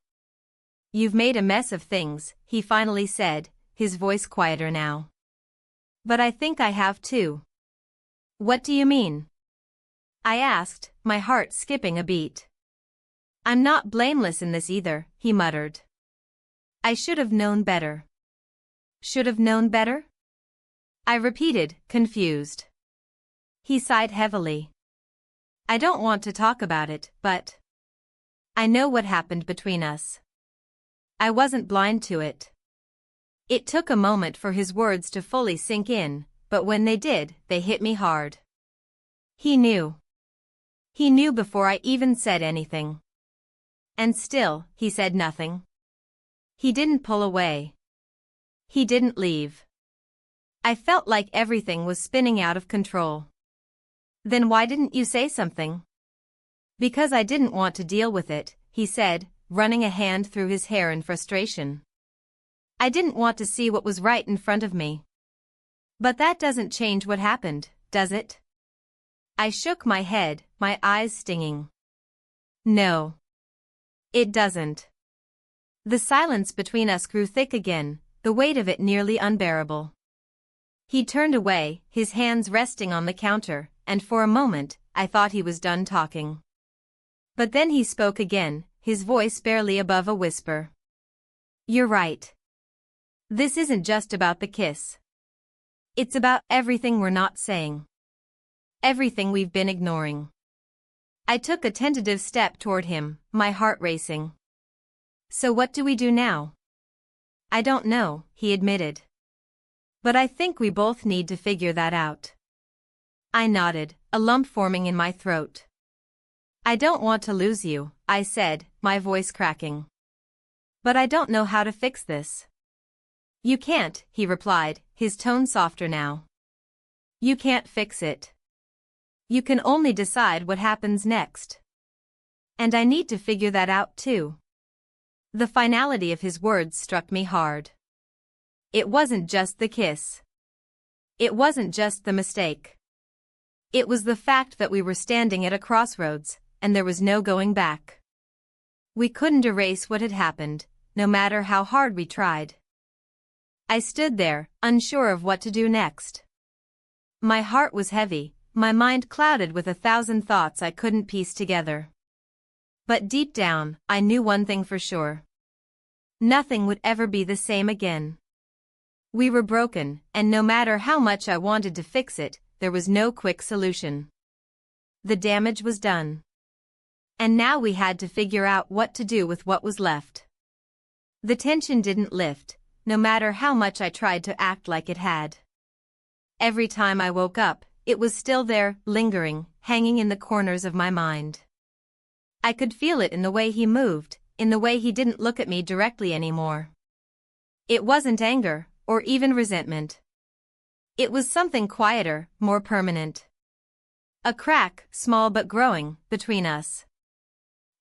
You've made a mess of things, he finally said, his voice quieter now. But I think I have too. What do you mean? I asked, my heart skipping a beat. I'm not blameless in this either, he muttered. I should have known better. Should have known better? I repeated, confused. He sighed heavily. I don't want to talk about it, but I know what happened between us. I wasn't blind to it. It took a moment for his words to fully sink in, but when they did, they hit me hard. He knew. He knew before I even said anything. And still, he said nothing. He didn't pull away. He didn't leave. I felt like everything was spinning out of control. Then why didn't you say something? Because I didn't want to deal with it, he said, running a hand through his hair in frustration. I didn't want to see what was right in front of me. But that doesn't change what happened, does it? I shook my head, my eyes stinging. No. It doesn't. The silence between us grew thick again, the weight of it nearly unbearable. He turned away, his hands resting on the counter, and for a moment, I thought he was done talking. But then he spoke again, his voice barely above a whisper. You're right. This isn't just about the kiss. It's about everything we're not saying. Everything we've been ignoring. I took a tentative step toward him, my heart racing. So what do we do now? I don't know, he admitted. But I think we both need to figure that out. I nodded, a lump forming in my throat. I don't want to lose you, I said, my voice cracking. But I don't know how to fix this. You can't, he replied, his tone softer now. You can't fix it. You can only decide what happens next. And I need to figure that out too. The finality of his words struck me hard. It wasn't just the kiss. It wasn't just the mistake. It was the fact that we were standing at a crossroads, and there was no going back. We couldn't erase what had happened, no matter how hard we tried. I stood there, unsure of what to do next. My heart was heavy, my mind clouded with 1,000 thoughts I couldn't piece together. But deep down, I knew one thing for sure. Nothing would ever be the same again. We were broken, and no matter how much I wanted to fix it, there was no quick solution. The damage was done. And now we had to figure out what to do with what was left. The tension didn't lift, no matter how much I tried to act like it had. Every time I woke up, it was still there, lingering, hanging in the corners of my mind. I could feel it in the way he moved, in the way he didn't look at me directly anymore. It wasn't anger, or even resentment. It was something quieter, more permanent. A crack, small but growing, between us.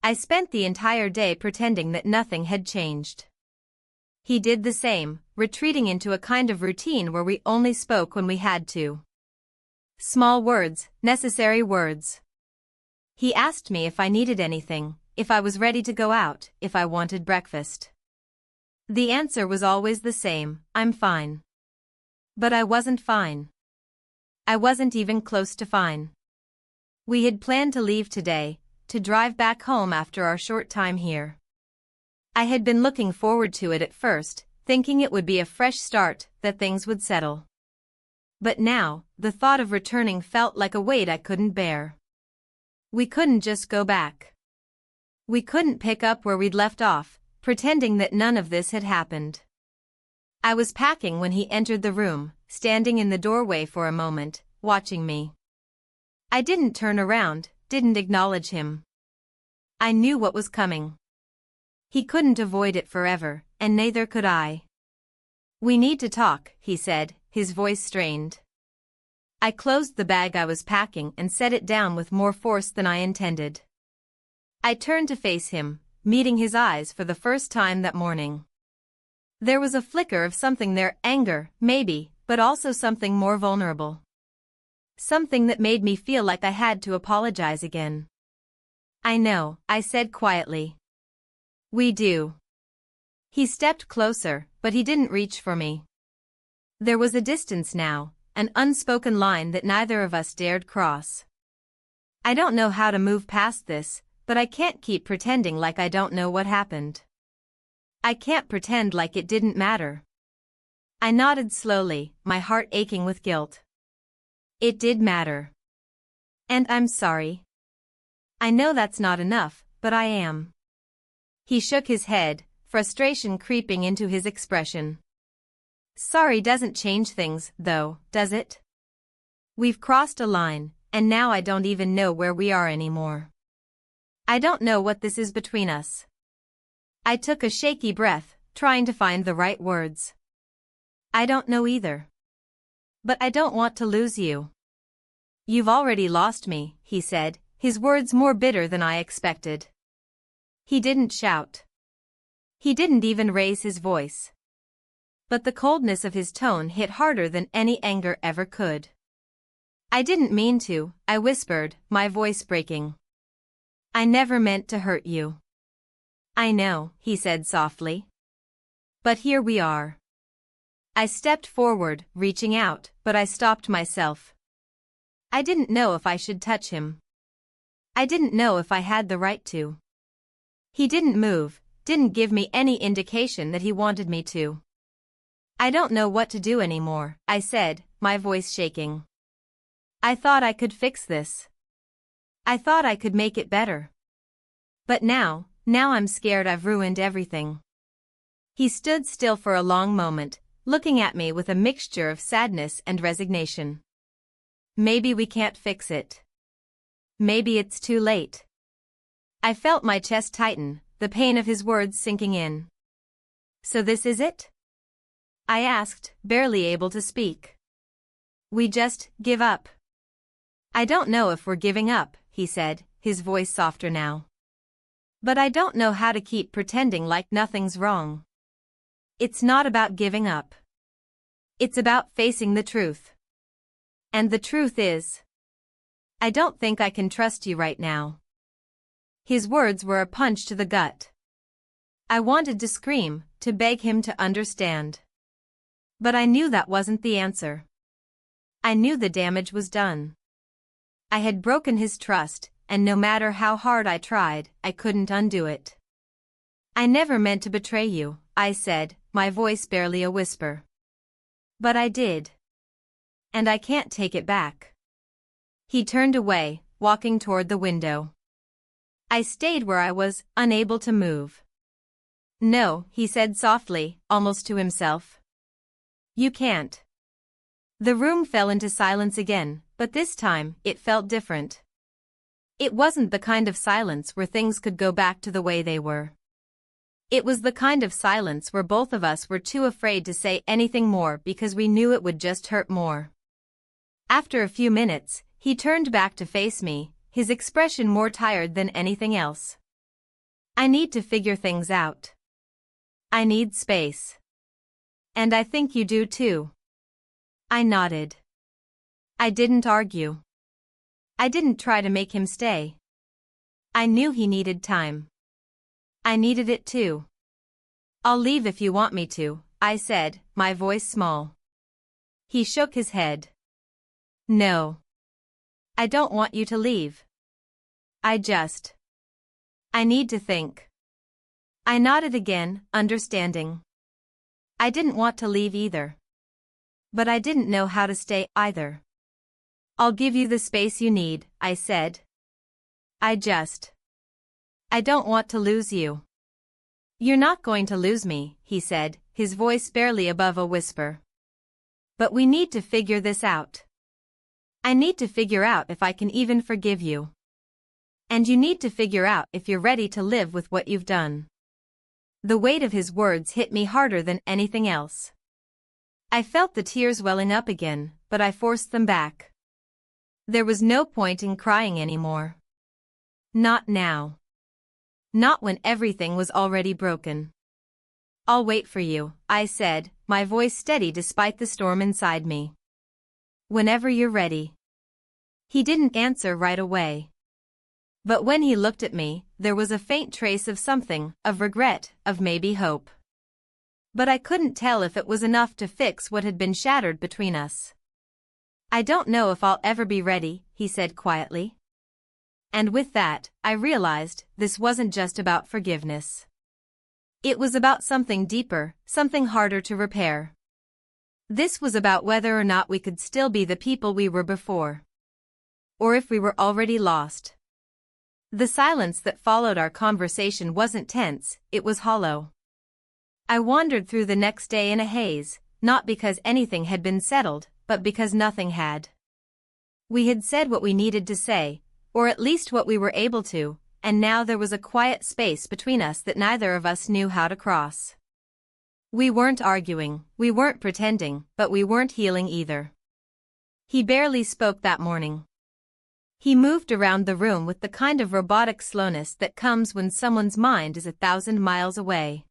I spent the entire day pretending that nothing had changed. He did the same, retreating into a kind of routine where we only spoke when we had to. Small words, necessary words. He asked me if I needed anything, if I was ready to go out, if I wanted breakfast. The answer was always the same, I'm fine. But I wasn't fine. I wasn't even close to fine. We had planned to leave today, to drive back home after our short time here. I had been looking forward to it at first, thinking it would be a fresh start, that things would settle. But now, the thought of returning felt like a weight I couldn't bear. We couldn't just go back. We couldn't pick up where we'd left off, pretending that none of this had happened. I was packing when he entered the room, standing in the doorway for a moment, watching me. I didn't turn around, didn't acknowledge him. I knew what was coming. He couldn't avoid it forever, and neither could I. "We need to talk," he said, his voice strained. I closed the bag I was packing and set it down with more force than I intended. I turned to face him, meeting his eyes for the first time that morning. There was a flicker of something there, anger, maybe, but also something more vulnerable. Something that made me feel like I had to apologize again. "I know," I said quietly. "We do." He stepped closer, but he didn't reach for me. There was a distance now, an unspoken line that neither of us dared cross. "I don't know how to move past this, but I can't keep pretending like I don't know what happened. I can't pretend like it didn't matter." I nodded slowly, my heart aching with guilt. "It did matter. And I'm sorry. I know that's not enough, but I am." He shook his head, frustration creeping into his expression. "Sorry doesn't change things, though, does it? We've crossed a line, and now I don't even know where we are anymore. I don't know what this is between us." I took a shaky breath, trying to find the right words. "I don't know either. But I don't want to lose you." "You've already lost me," he said, his words more bitter than I expected. He didn't shout. He didn't even raise his voice. But the coldness of his tone hit harder than any anger ever could. "I didn't mean to," I whispered, my voice breaking. "I never meant to hurt you." "I know," he said softly. "But here we are." I stepped forward, reaching out, but I stopped myself. I didn't know if I should touch him. I didn't know if I had the right to. He didn't move, didn't give me any indication that he wanted me to. "I don't know what to do anymore," I said, my voice shaking. "I thought I could fix this. I thought I could make it better. But now I'm scared I've ruined everything." He stood still for a long moment, looking at me with a mixture of sadness and resignation. "Maybe we can't fix it. Maybe it's too late." I felt my chest tighten, the pain of his words sinking in. "So this is it?" I asked, barely able to speak. "We just give up." "I don't know if we're giving up," he said, his voice softer now. "But I don't know how to keep pretending like nothing's wrong. It's not about giving up. It's about facing the truth. And the truth is, I don't think I can trust you right now." His words were a punch to the gut. I wanted to scream, to beg him to understand. But I knew that wasn't the answer. I knew the damage was done. I had broken his trust, and no matter how hard I tried, I couldn't undo it. "I never meant to betray you," I said, my voice barely a whisper. "But I did. And I can't take it back." He turned away, walking toward the window. I stayed where I was, unable to move. "No," he said softly, almost to himself. "You can't." The room fell into silence again, but this time, it felt different. It wasn't the kind of silence where things could go back to the way they were. It was the kind of silence where both of us were too afraid to say anything more because we knew it would just hurt more. After a few minutes, he turned back to face me, his expression more tired than anything else. "I need to figure things out. I need space. And I think you do too." I nodded. I didn't argue. I didn't try to make him stay. I knew he needed time. I needed it too. I'll leave if you want me to, I said, my voice small. He shook his head. No. I don't want you to leave. I need to think. I nodded again, understanding. I didn't want to leave either. But I didn't know how to stay either. I'll give you the space you need, I said. I don't want to lose you. You're not going to lose me, he said, his voice barely above a whisper. But we need to figure this out. I need to figure out if I can even forgive you. And you need to figure out if you're ready to live with what you've done. The weight of his words hit me harder than anything else. I felt the tears welling up again, but I forced them back. There was no point in crying anymore. Not now. Not when everything was already broken. I'll wait for you, I said, my voice steady despite the storm inside me. Whenever you're ready. He didn't answer right away. But when he looked at me, there was a faint trace of something, of regret, of maybe hope. But I couldn't tell if it was enough to fix what had been shattered between us. I don't know if I'll ever be ready, he said quietly. And with that, I realized this wasn't just about forgiveness. It was about something deeper, something harder to repair. This was about whether or not we could still be the people we were before. Or if we were already lost. The silence that followed our conversation wasn't tense, it was hollow. I wandered through the next day in a haze, not because anything had been settled, but because nothing had. We had said what we needed to say, or at least what we were able to, and now there was a quiet space between us that neither of us knew how to cross. We weren't arguing, we weren't pretending, but we weren't healing either. He barely spoke that morning. He moved around the room with the kind of robotic slowness that comes when someone's mind is 1,000 miles away.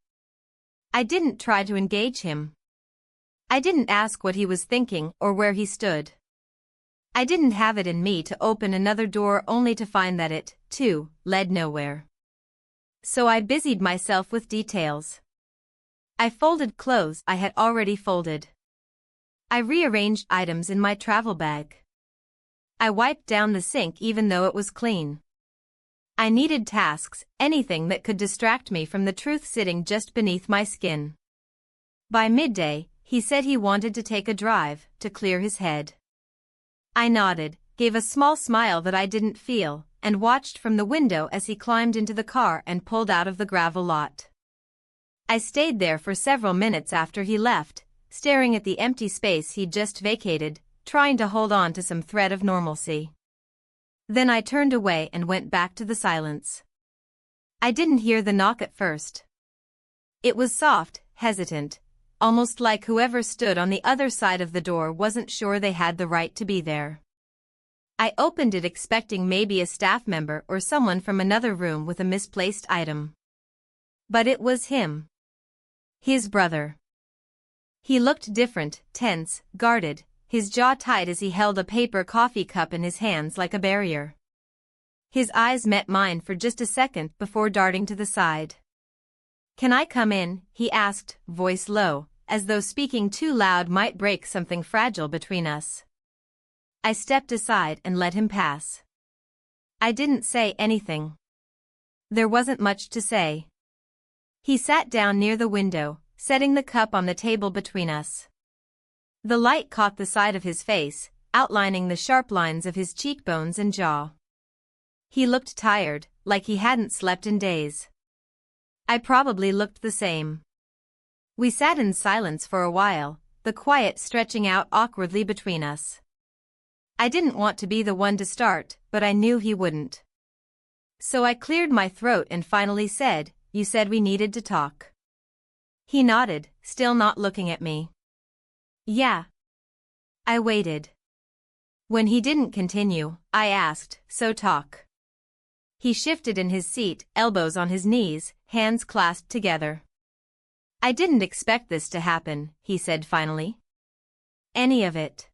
I didn't try to engage him. I didn't ask what he was thinking or where he stood. I didn't have it in me to open another door only to find that it, too, led nowhere. So I busied myself with details. I folded clothes I had already folded. I rearranged items in my travel bag. I wiped down the sink even though it was clean. I needed tasks, anything that could distract me from the truth sitting just beneath my skin. By midday, he said he wanted to take a drive, to clear his head. I nodded, gave a small smile that I didn't feel, and watched from the window as he climbed into the car and pulled out of the gravel lot. I stayed there for several minutes after he left, staring at the empty space he'd just vacated, trying to hold on to some thread of normalcy. Then I turned away and went back to the silence. I didn't hear the knock at first. It was soft, hesitant, almost like whoever stood on the other side of the door wasn't sure they had the right to be there. I opened it expecting maybe a staff member or someone from another room with a misplaced item. But it was him. His brother. He looked different, tense, guarded, his jaw tight as he held a paper coffee cup in his hands like a barrier. His eyes met mine for just a second before darting to the side. "Can I come in?" he asked, voice low, as though speaking too loud might break something fragile between us. I stepped aside and let him pass. I didn't say anything. There wasn't much to say. He sat down near the window, setting the cup on the table between us. The light caught the side of his face, outlining the sharp lines of his cheekbones and jaw. He looked tired, like he hadn't slept in days. I probably looked the same. We sat in silence for a while, the quiet stretching out awkwardly between us. I didn't want to be the one to start, but I knew he wouldn't. So I cleared my throat and finally said, "You said we needed to talk." He nodded, still not looking at me. "Yeah." I waited. When he didn't continue, I asked, "So talk." He shifted in his seat, elbows on his knees, hands clasped together. "I didn't expect this to happen," he said finally. "Any of it."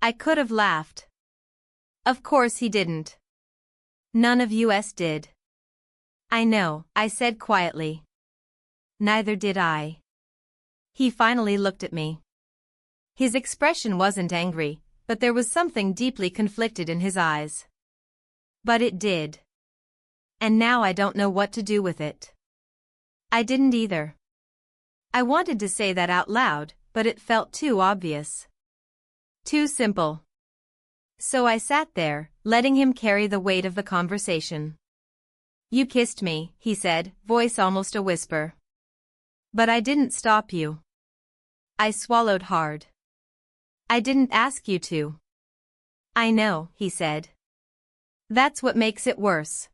I could have laughed. Of course he didn't. None of us did. "I know," I said quietly. Neither did I. He finally looked at me. His expression wasn't angry, but there was something deeply conflicted in his eyes. But it did. And now I don't know what to do with it. I didn't either. I wanted to say that out loud, but it felt too obvious. Too simple. So I sat there, letting him carry the weight of the conversation. You kissed me, he said, voice almost a whisper. But I didn't stop you. I swallowed hard. I didn't ask you to. I know, he said. That's what makes it worse.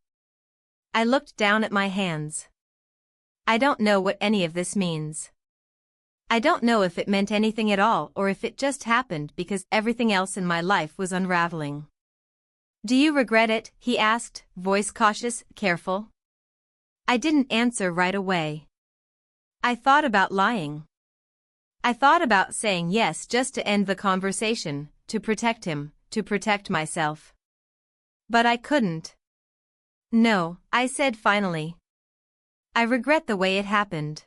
I looked down at my hands. I don't know what any of this means. I don't know if it meant anything at all or if it just happened because everything else in my life was unraveling. Do you regret it? He asked, voice cautious, careful. I didn't answer right away. I thought about lying. I thought about saying yes just to end the conversation, to protect him, to protect myself. But I couldn't. No, I said finally. I regret the way it happened.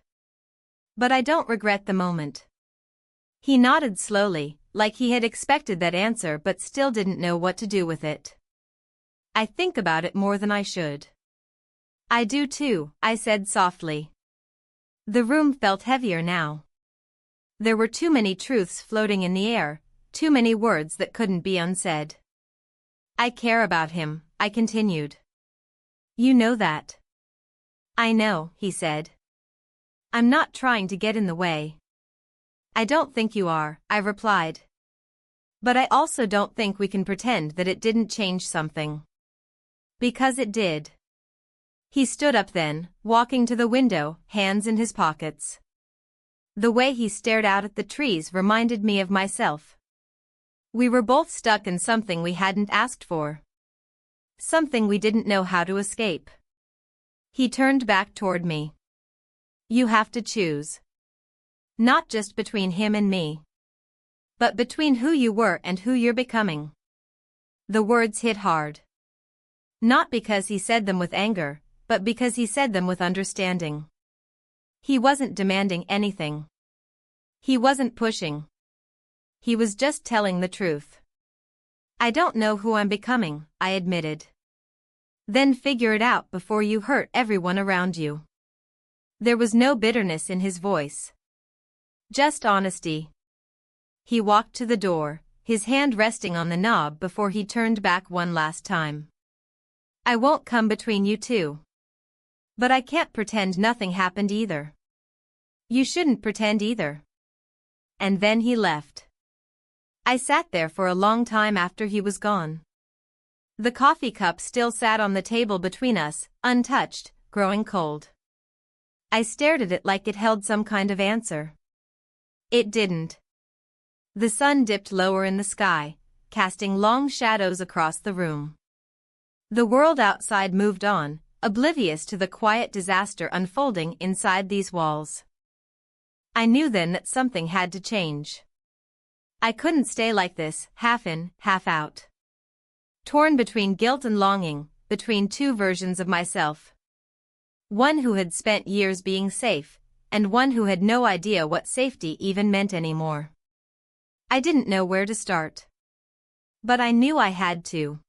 But I don't regret the moment. He nodded slowly, like he had expected that answer but still didn't know what to do with it. I think about it more than I should. I do too, I said softly. The room felt heavier now. There were too many truths floating in the air, too many words that couldn't be unsaid. I care about him, I continued. You know that. I know, he said. I'm not trying to get in the way. I don't think you are, I replied. But I also don't think we can pretend that it didn't change something. Because it did. He stood up then, walking to the window, hands in his pockets. The way he stared out at the trees reminded me of myself. We were both stuck in something we hadn't asked for. Something we didn't know how to escape. He turned back toward me. You have to choose. Not just between him and me. But between who you were and who you're becoming. The words hit hard. Not because he said them with anger, but because he said them with understanding. He wasn't demanding anything. He wasn't pushing. He was just telling the truth. I don't know who I'm becoming, I admitted. Then figure it out before you hurt everyone around you. There was no bitterness in his voice. Just honesty. He walked to the door, his hand resting on the knob before he turned back one last time. I won't come between you two. But I can't pretend nothing happened either. You shouldn't pretend either. And then he left. I sat there for a long time after he was gone. The coffee cup still sat on the table between us, untouched, growing cold. I stared at it like it held some kind of answer. It didn't. The sun dipped lower in the sky, casting long shadows across the room. The world outside moved on, oblivious to the quiet disaster unfolding inside these walls. I knew then that something had to change. I couldn't stay like this, half in, half out. Torn between guilt and longing, between two versions of myself. One who had spent years being safe, and one who had no idea what safety even meant anymore. I didn't know where to start. But I knew I had to.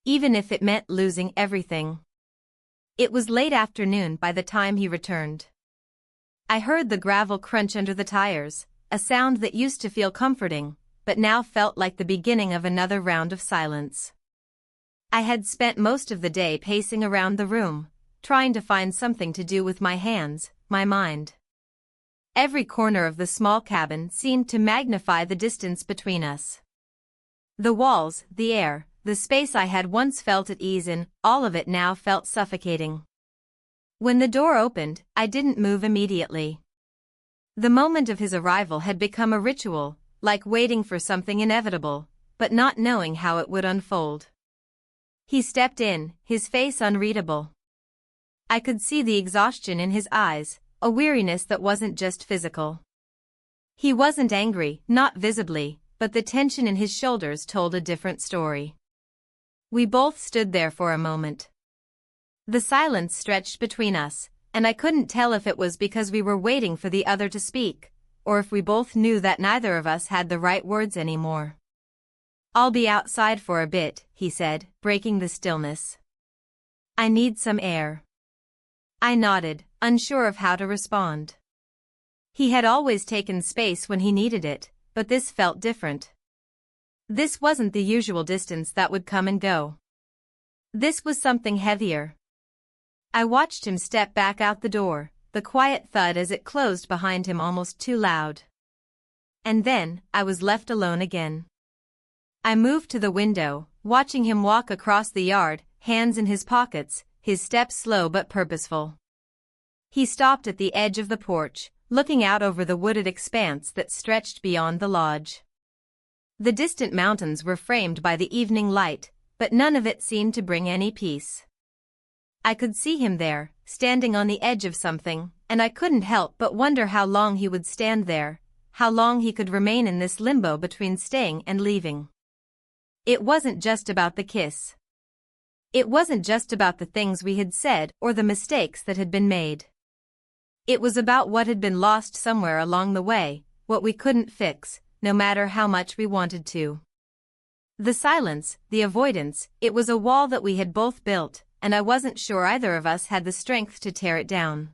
Even if it meant losing everything. It was late afternoon by the time he returned. I heard the gravel crunch under the tires, a sound that used to feel comforting, but now felt like the beginning of another round of silence. I had spent most of the day pacing around the room, trying to find something to do with my hands, my mind. Every corner of the small cabin seemed to magnify the distance between us. The walls, the air, the space I had once felt at ease in, all of it now felt suffocating. When the door opened, I didn't move immediately. The moment of his arrival had become a ritual, like waiting for something inevitable, but not knowing how it would unfold. He stepped in, his face unreadable. I could see the exhaustion in his eyes, a weariness that wasn't just physical. He wasn't angry, not visibly, but the tension in his shoulders told a different story. We both stood there for a moment. The silence stretched between us, and I couldn't tell if it was because we were waiting for the other to speak, or if we both knew that neither of us had the right words anymore. "I'll be outside for a bit," he said, breaking the stillness. "I need some air." I nodded, unsure of how to respond. He had always taken space when he needed it, but this felt different. This wasn't the usual distance that would come and go. This was something heavier. I watched him step back out the door, the quiet thud as it closed behind him almost too loud. And then, I was left alone again. I moved to the window, watching him walk across the yard, hands in his pockets, his steps slow but purposeful. He stopped at the edge of the porch, looking out over the wooded expanse that stretched beyond the lodge. The distant mountains were framed by the evening light, but none of it seemed to bring any peace. I could see him there, standing on the edge of something, and I couldn't help but wonder how long he would stand there, how long he could remain in this limbo between staying and leaving. It wasn't just about the kiss. It wasn't just about the things we had said or the mistakes that had been made. It was about what had been lost somewhere along the way, what we couldn't fix, no matter how much we wanted to. The silence, the avoidance, it was a wall that we had both built, and I wasn't sure either of us had the strength to tear it down.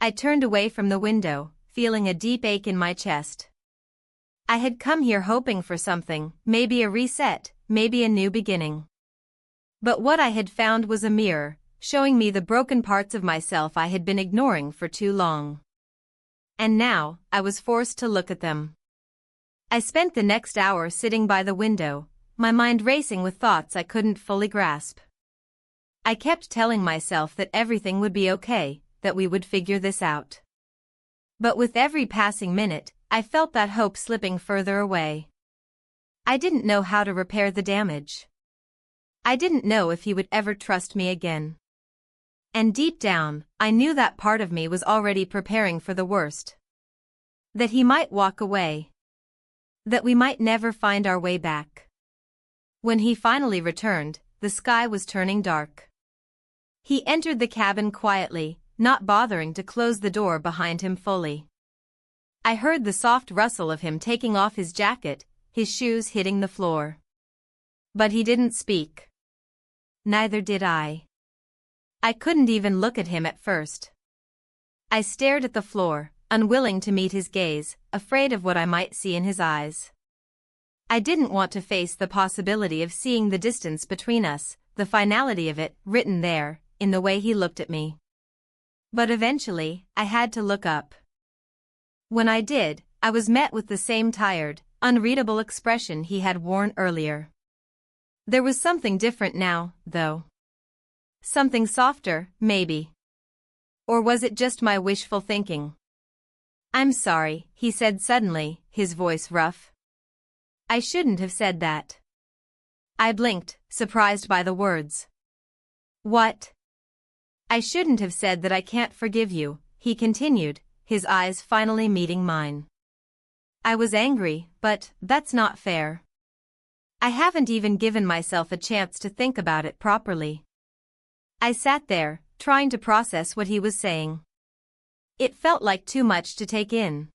I turned away from the window, feeling a deep ache in my chest. I had come here hoping for something, maybe a reset, maybe a new beginning. But what I had found was a mirror, showing me the broken parts of myself I had been ignoring for too long. And now, I was forced to look at them. I spent the next hour sitting by the window, my mind racing with thoughts I couldn't fully grasp. I kept telling myself that everything would be okay, that we would figure this out. But with every passing minute, I felt that hope slipping further away. I didn't know how to repair the damage. I didn't know if he would ever trust me again. And deep down, I knew that part of me was already preparing for the worst. That he might walk away. That we might never find our way back. When he finally returned, the sky was turning dark. He entered the cabin quietly, not bothering to close the door behind him fully. I heard the soft rustle of him taking off his jacket, his shoes hitting the floor. But he didn't speak. Neither did I. I couldn't even look at him at first. I stared at the floor, unwilling to meet his gaze, afraid of what I might see in his eyes. I didn't want to face the possibility of seeing the distance between us, the finality of it, written there, in the way he looked at me. But eventually, I had to look up. When I did, I was met with the same tired, unreadable expression he had worn earlier. There was something different now, though. Something softer, maybe. Or was it just my wishful thinking? "I'm sorry," he said suddenly, his voice rough. "I shouldn't have said that." I blinked, surprised by the words. "What?" "I shouldn't have said that I can't forgive you," he continued, his eyes finally meeting mine. I was angry, but that's not fair. I haven't even given myself a chance to think about it properly. I sat there, trying to process what he was saying. It felt like too much to take in.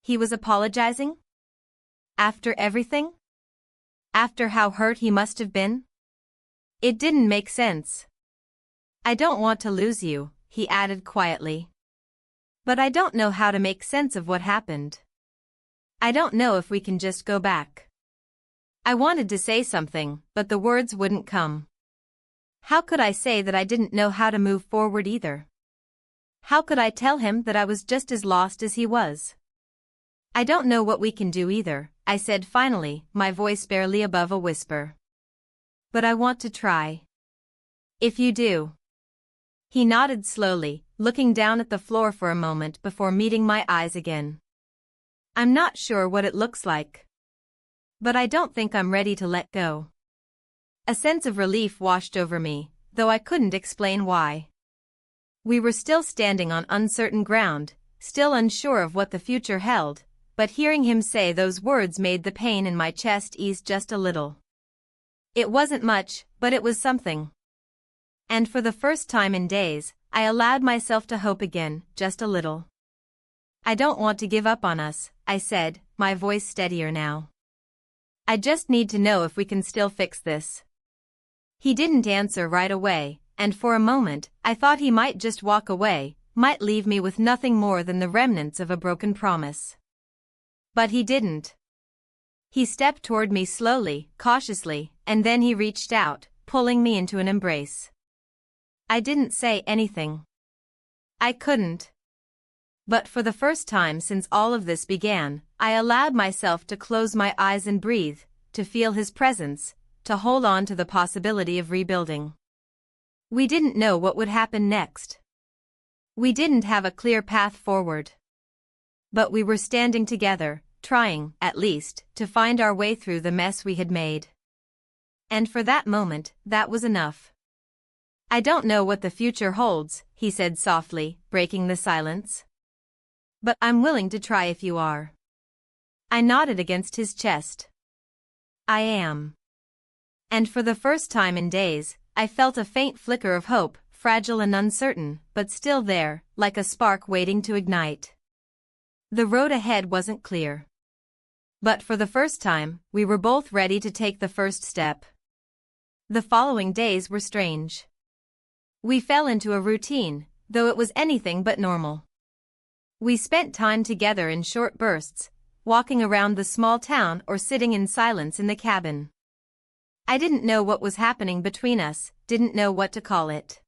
He was apologizing? After everything? After how hurt he must have been? It didn't make sense. "I don't want to lose you," he added quietly. "But I don't know how to make sense of what happened. I don't know if we can just go back." I wanted to say something, but the words wouldn't come. How could I say that I didn't know how to move forward either? How could I tell him that I was just as lost as he was? "I don't know what we can do either," I said finally, my voice barely above a whisper. "But I want to try. If you do." He nodded slowly, looking down at the floor for a moment before meeting my eyes again. "I'm not sure what it looks like. But I don't think I'm ready to let go." A sense of relief washed over me, though I couldn't explain why. We were still standing on uncertain ground, still unsure of what the future held, but hearing him say those words made the pain in my chest ease just a little. It wasn't much, but it was something. And for the first time in days, I allowed myself to hope again, just a little. I don't want to give up on us, I said, my voice steadier now. I just need to know if we can still fix this. He didn't answer right away, and for a moment, I thought he might just walk away, might leave me with nothing more than the remnants of a broken promise. But he didn't. He stepped toward me slowly, cautiously, and then he reached out, pulling me into an embrace. I didn't say anything. I couldn't. But for the first time since all of this began, I allowed myself to close my eyes and breathe, to feel his presence, to hold on to the possibility of rebuilding. We didn't know what would happen next. We didn't have a clear path forward. But we were standing together, trying, at least, to find our way through the mess we had made. And for that moment, that was enough. I don't know what the future holds, he said softly, breaking the silence. But I'm willing to try if you are. I nodded against his chest. I am. And for the first time in days, I felt a faint flicker of hope, fragile and uncertain, but still there, like a spark waiting to ignite. The road ahead wasn't clear. But for the first time, we were both ready to take the first step. The following days were strange. We fell into a routine, though it was anything but normal. We spent time together in short bursts, walking around the small town or sitting in silence in the cabin. I didn't know what was happening between us, didn't know what to call it.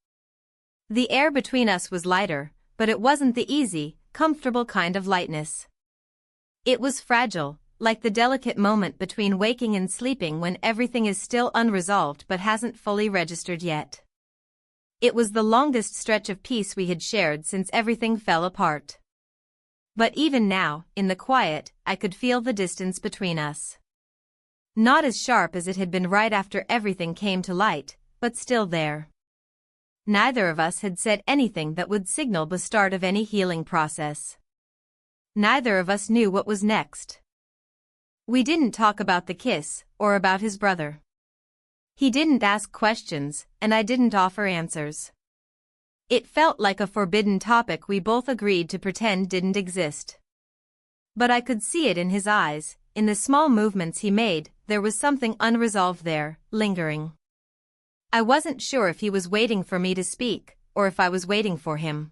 The air between us was lighter, but it wasn't the easy, comfortable kind of lightness. It was fragile, like the delicate moment between waking and sleeping when everything is still unresolved but hasn't fully registered yet. It was the longest stretch of peace we had shared since everything fell apart. But even now, in the quiet, I could feel the distance between us. Not as sharp as it had been right after everything came to light, but still there. Neither of us had said anything that would signal the start of any healing process. Neither of us knew what was next. We didn't talk about the kiss, or about his brother. He didn't ask questions, and I didn't offer answers. It felt like a forbidden topic we both agreed to pretend didn't exist. But I could see it in his eyes, in the small movements he made, there was something unresolved there, lingering. I wasn't sure if he was waiting for me to speak, or if I was waiting for him.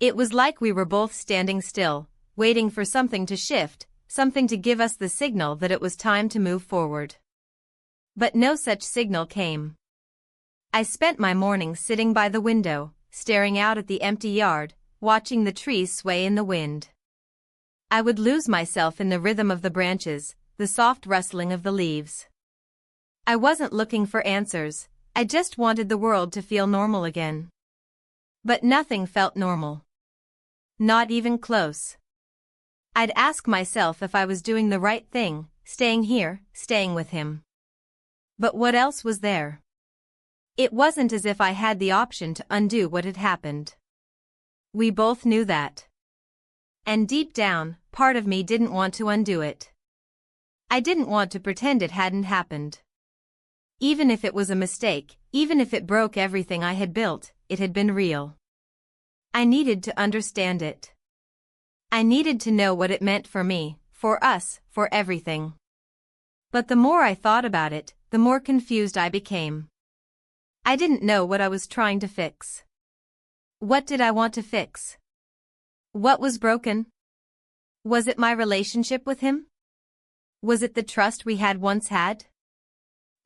It was like we were both standing still, waiting for something to shift, something to give us the signal that it was time to move forward. But no such signal came. I spent my mornings sitting by the window, staring out at the empty yard, watching the trees sway in the wind. I would lose myself in the rhythm of the branches, the soft rustling of the leaves. I wasn't looking for answers, I just wanted the world to feel normal again. But nothing felt normal. Not even close. I'd ask myself if I was doing the right thing, staying here, staying with him. But what else was there? It wasn't as if I had the option to undo what had happened. We both knew that. And deep down, part of me didn't want to undo it. I didn't want to pretend it hadn't happened. Even if it was a mistake, even if it broke everything I had built, it had been real. I needed to understand it. I needed to know what it meant for me, for us, for everything. But the more I thought about it, the more confused I became. I didn't know what I was trying to fix. What did I want to fix? What was broken? Was it my relationship with him? Was it the trust we had once had?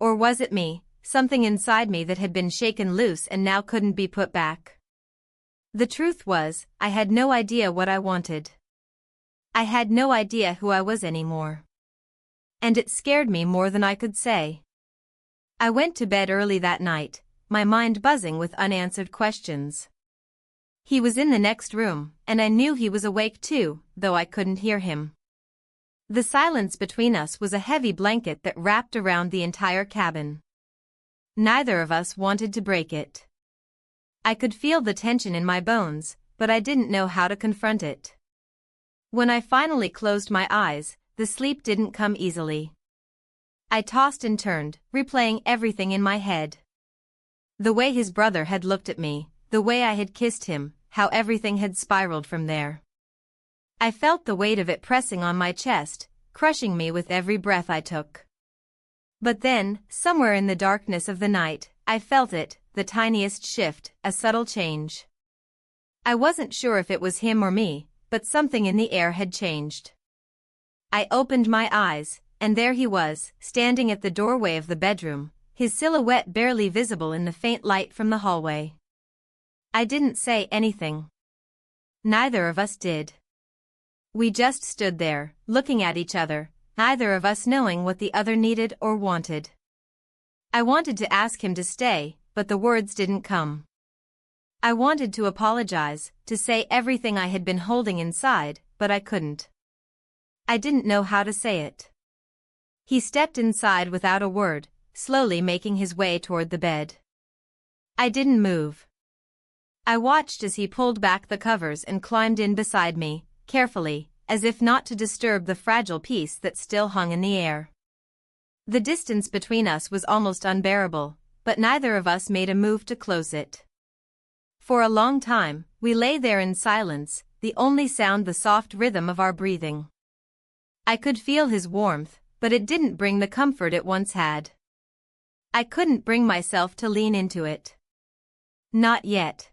Or was it me, something inside me that had been shaken loose and now couldn't be put back? The truth was, I had no idea what I wanted. I had no idea who I was anymore. And it scared me more than I could say. I went to bed early that night, my mind buzzing with unanswered questions. He was in the next room, and I knew he was awake too, though I couldn't hear him. The silence between us was a heavy blanket that wrapped around the entire cabin. Neither of us wanted to break it. I could feel the tension in my bones, but I didn't know how to confront it. When I finally closed my eyes, the sleep didn't come easily. I tossed and turned, replaying everything in my head. The way his brother had looked at me, the way I had kissed him, how everything had spiraled from there. I felt the weight of it pressing on my chest, crushing me with every breath I took. But then, somewhere in the darkness of the night, I felt it, the tiniest shift, a subtle change. I wasn't sure if it was him or me, but something in the air had changed. I opened my eyes, and there he was, standing at the doorway of the bedroom, his silhouette barely visible in the faint light from the hallway. I didn't say anything. Neither of us did. We just stood there, looking at each other, neither of us knowing what the other needed or wanted. I wanted to ask him to stay, but the words didn't come. I wanted to apologize, to say everything I had been holding inside, but I couldn't. I didn't know how to say it. He stepped inside without a word, slowly making his way toward the bed. I didn't move. I watched as he pulled back the covers and climbed in beside me, carefully, as if not to disturb the fragile peace that still hung in the air. The distance between us was almost unbearable, but neither of us made a move to close it. For a long time, we lay there in silence, the only sound the soft rhythm of our breathing. I could feel his warmth, but it didn't bring the comfort it once had. I couldn't bring myself to lean into it. Not yet.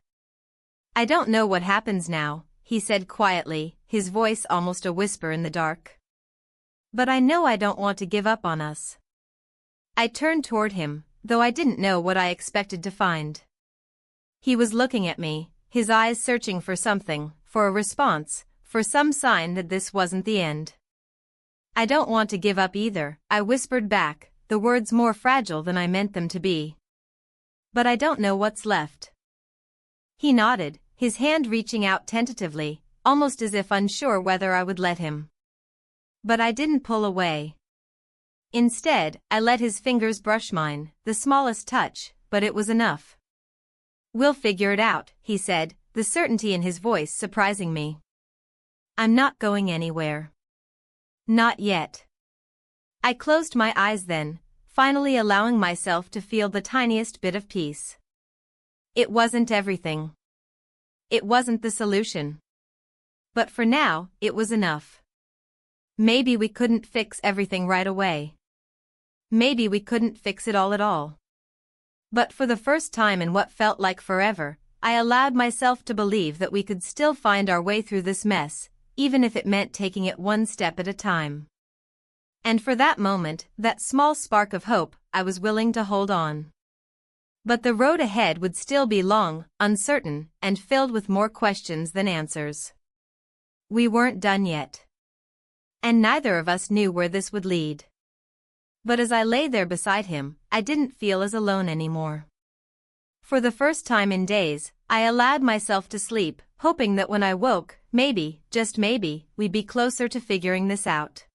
I don't know what happens now, he said quietly, his voice almost a whisper in the dark. But I know I don't want to give up on us. I turned toward him, though I didn't know what I expected to find. He was looking at me, his eyes searching for something, for a response, for some sign that this wasn't the end. I don't want to give up either, I whispered back, the words more fragile than I meant them to be. But I don't know what's left. He nodded, his hand reaching out tentatively, almost as if unsure whether I would let him. But I didn't pull away. Instead, I let his fingers brush mine, the smallest touch, but it was enough. We'll figure it out, he said, the certainty in his voice surprising me. I'm not going anywhere. Not yet. I closed my eyes then, finally allowing myself to feel the tiniest bit of peace. It wasn't everything. It wasn't the solution. But for now, it was enough. Maybe we couldn't fix everything right away. Maybe we couldn't fix it all at all. But for the first time in what felt like forever, I allowed myself to believe that we could still find our way through this mess, even if it meant taking it one step at a time. And for that moment, that small spark of hope, I was willing to hold on. But the road ahead would still be long, uncertain, and filled with more questions than answers. We weren't done yet. And neither of us knew where this would lead. But as I lay there beside him, I didn't feel as alone anymore. For the first time in days, I allowed myself to sleep, hoping that when I woke, maybe, just maybe, we'd be closer to figuring this out.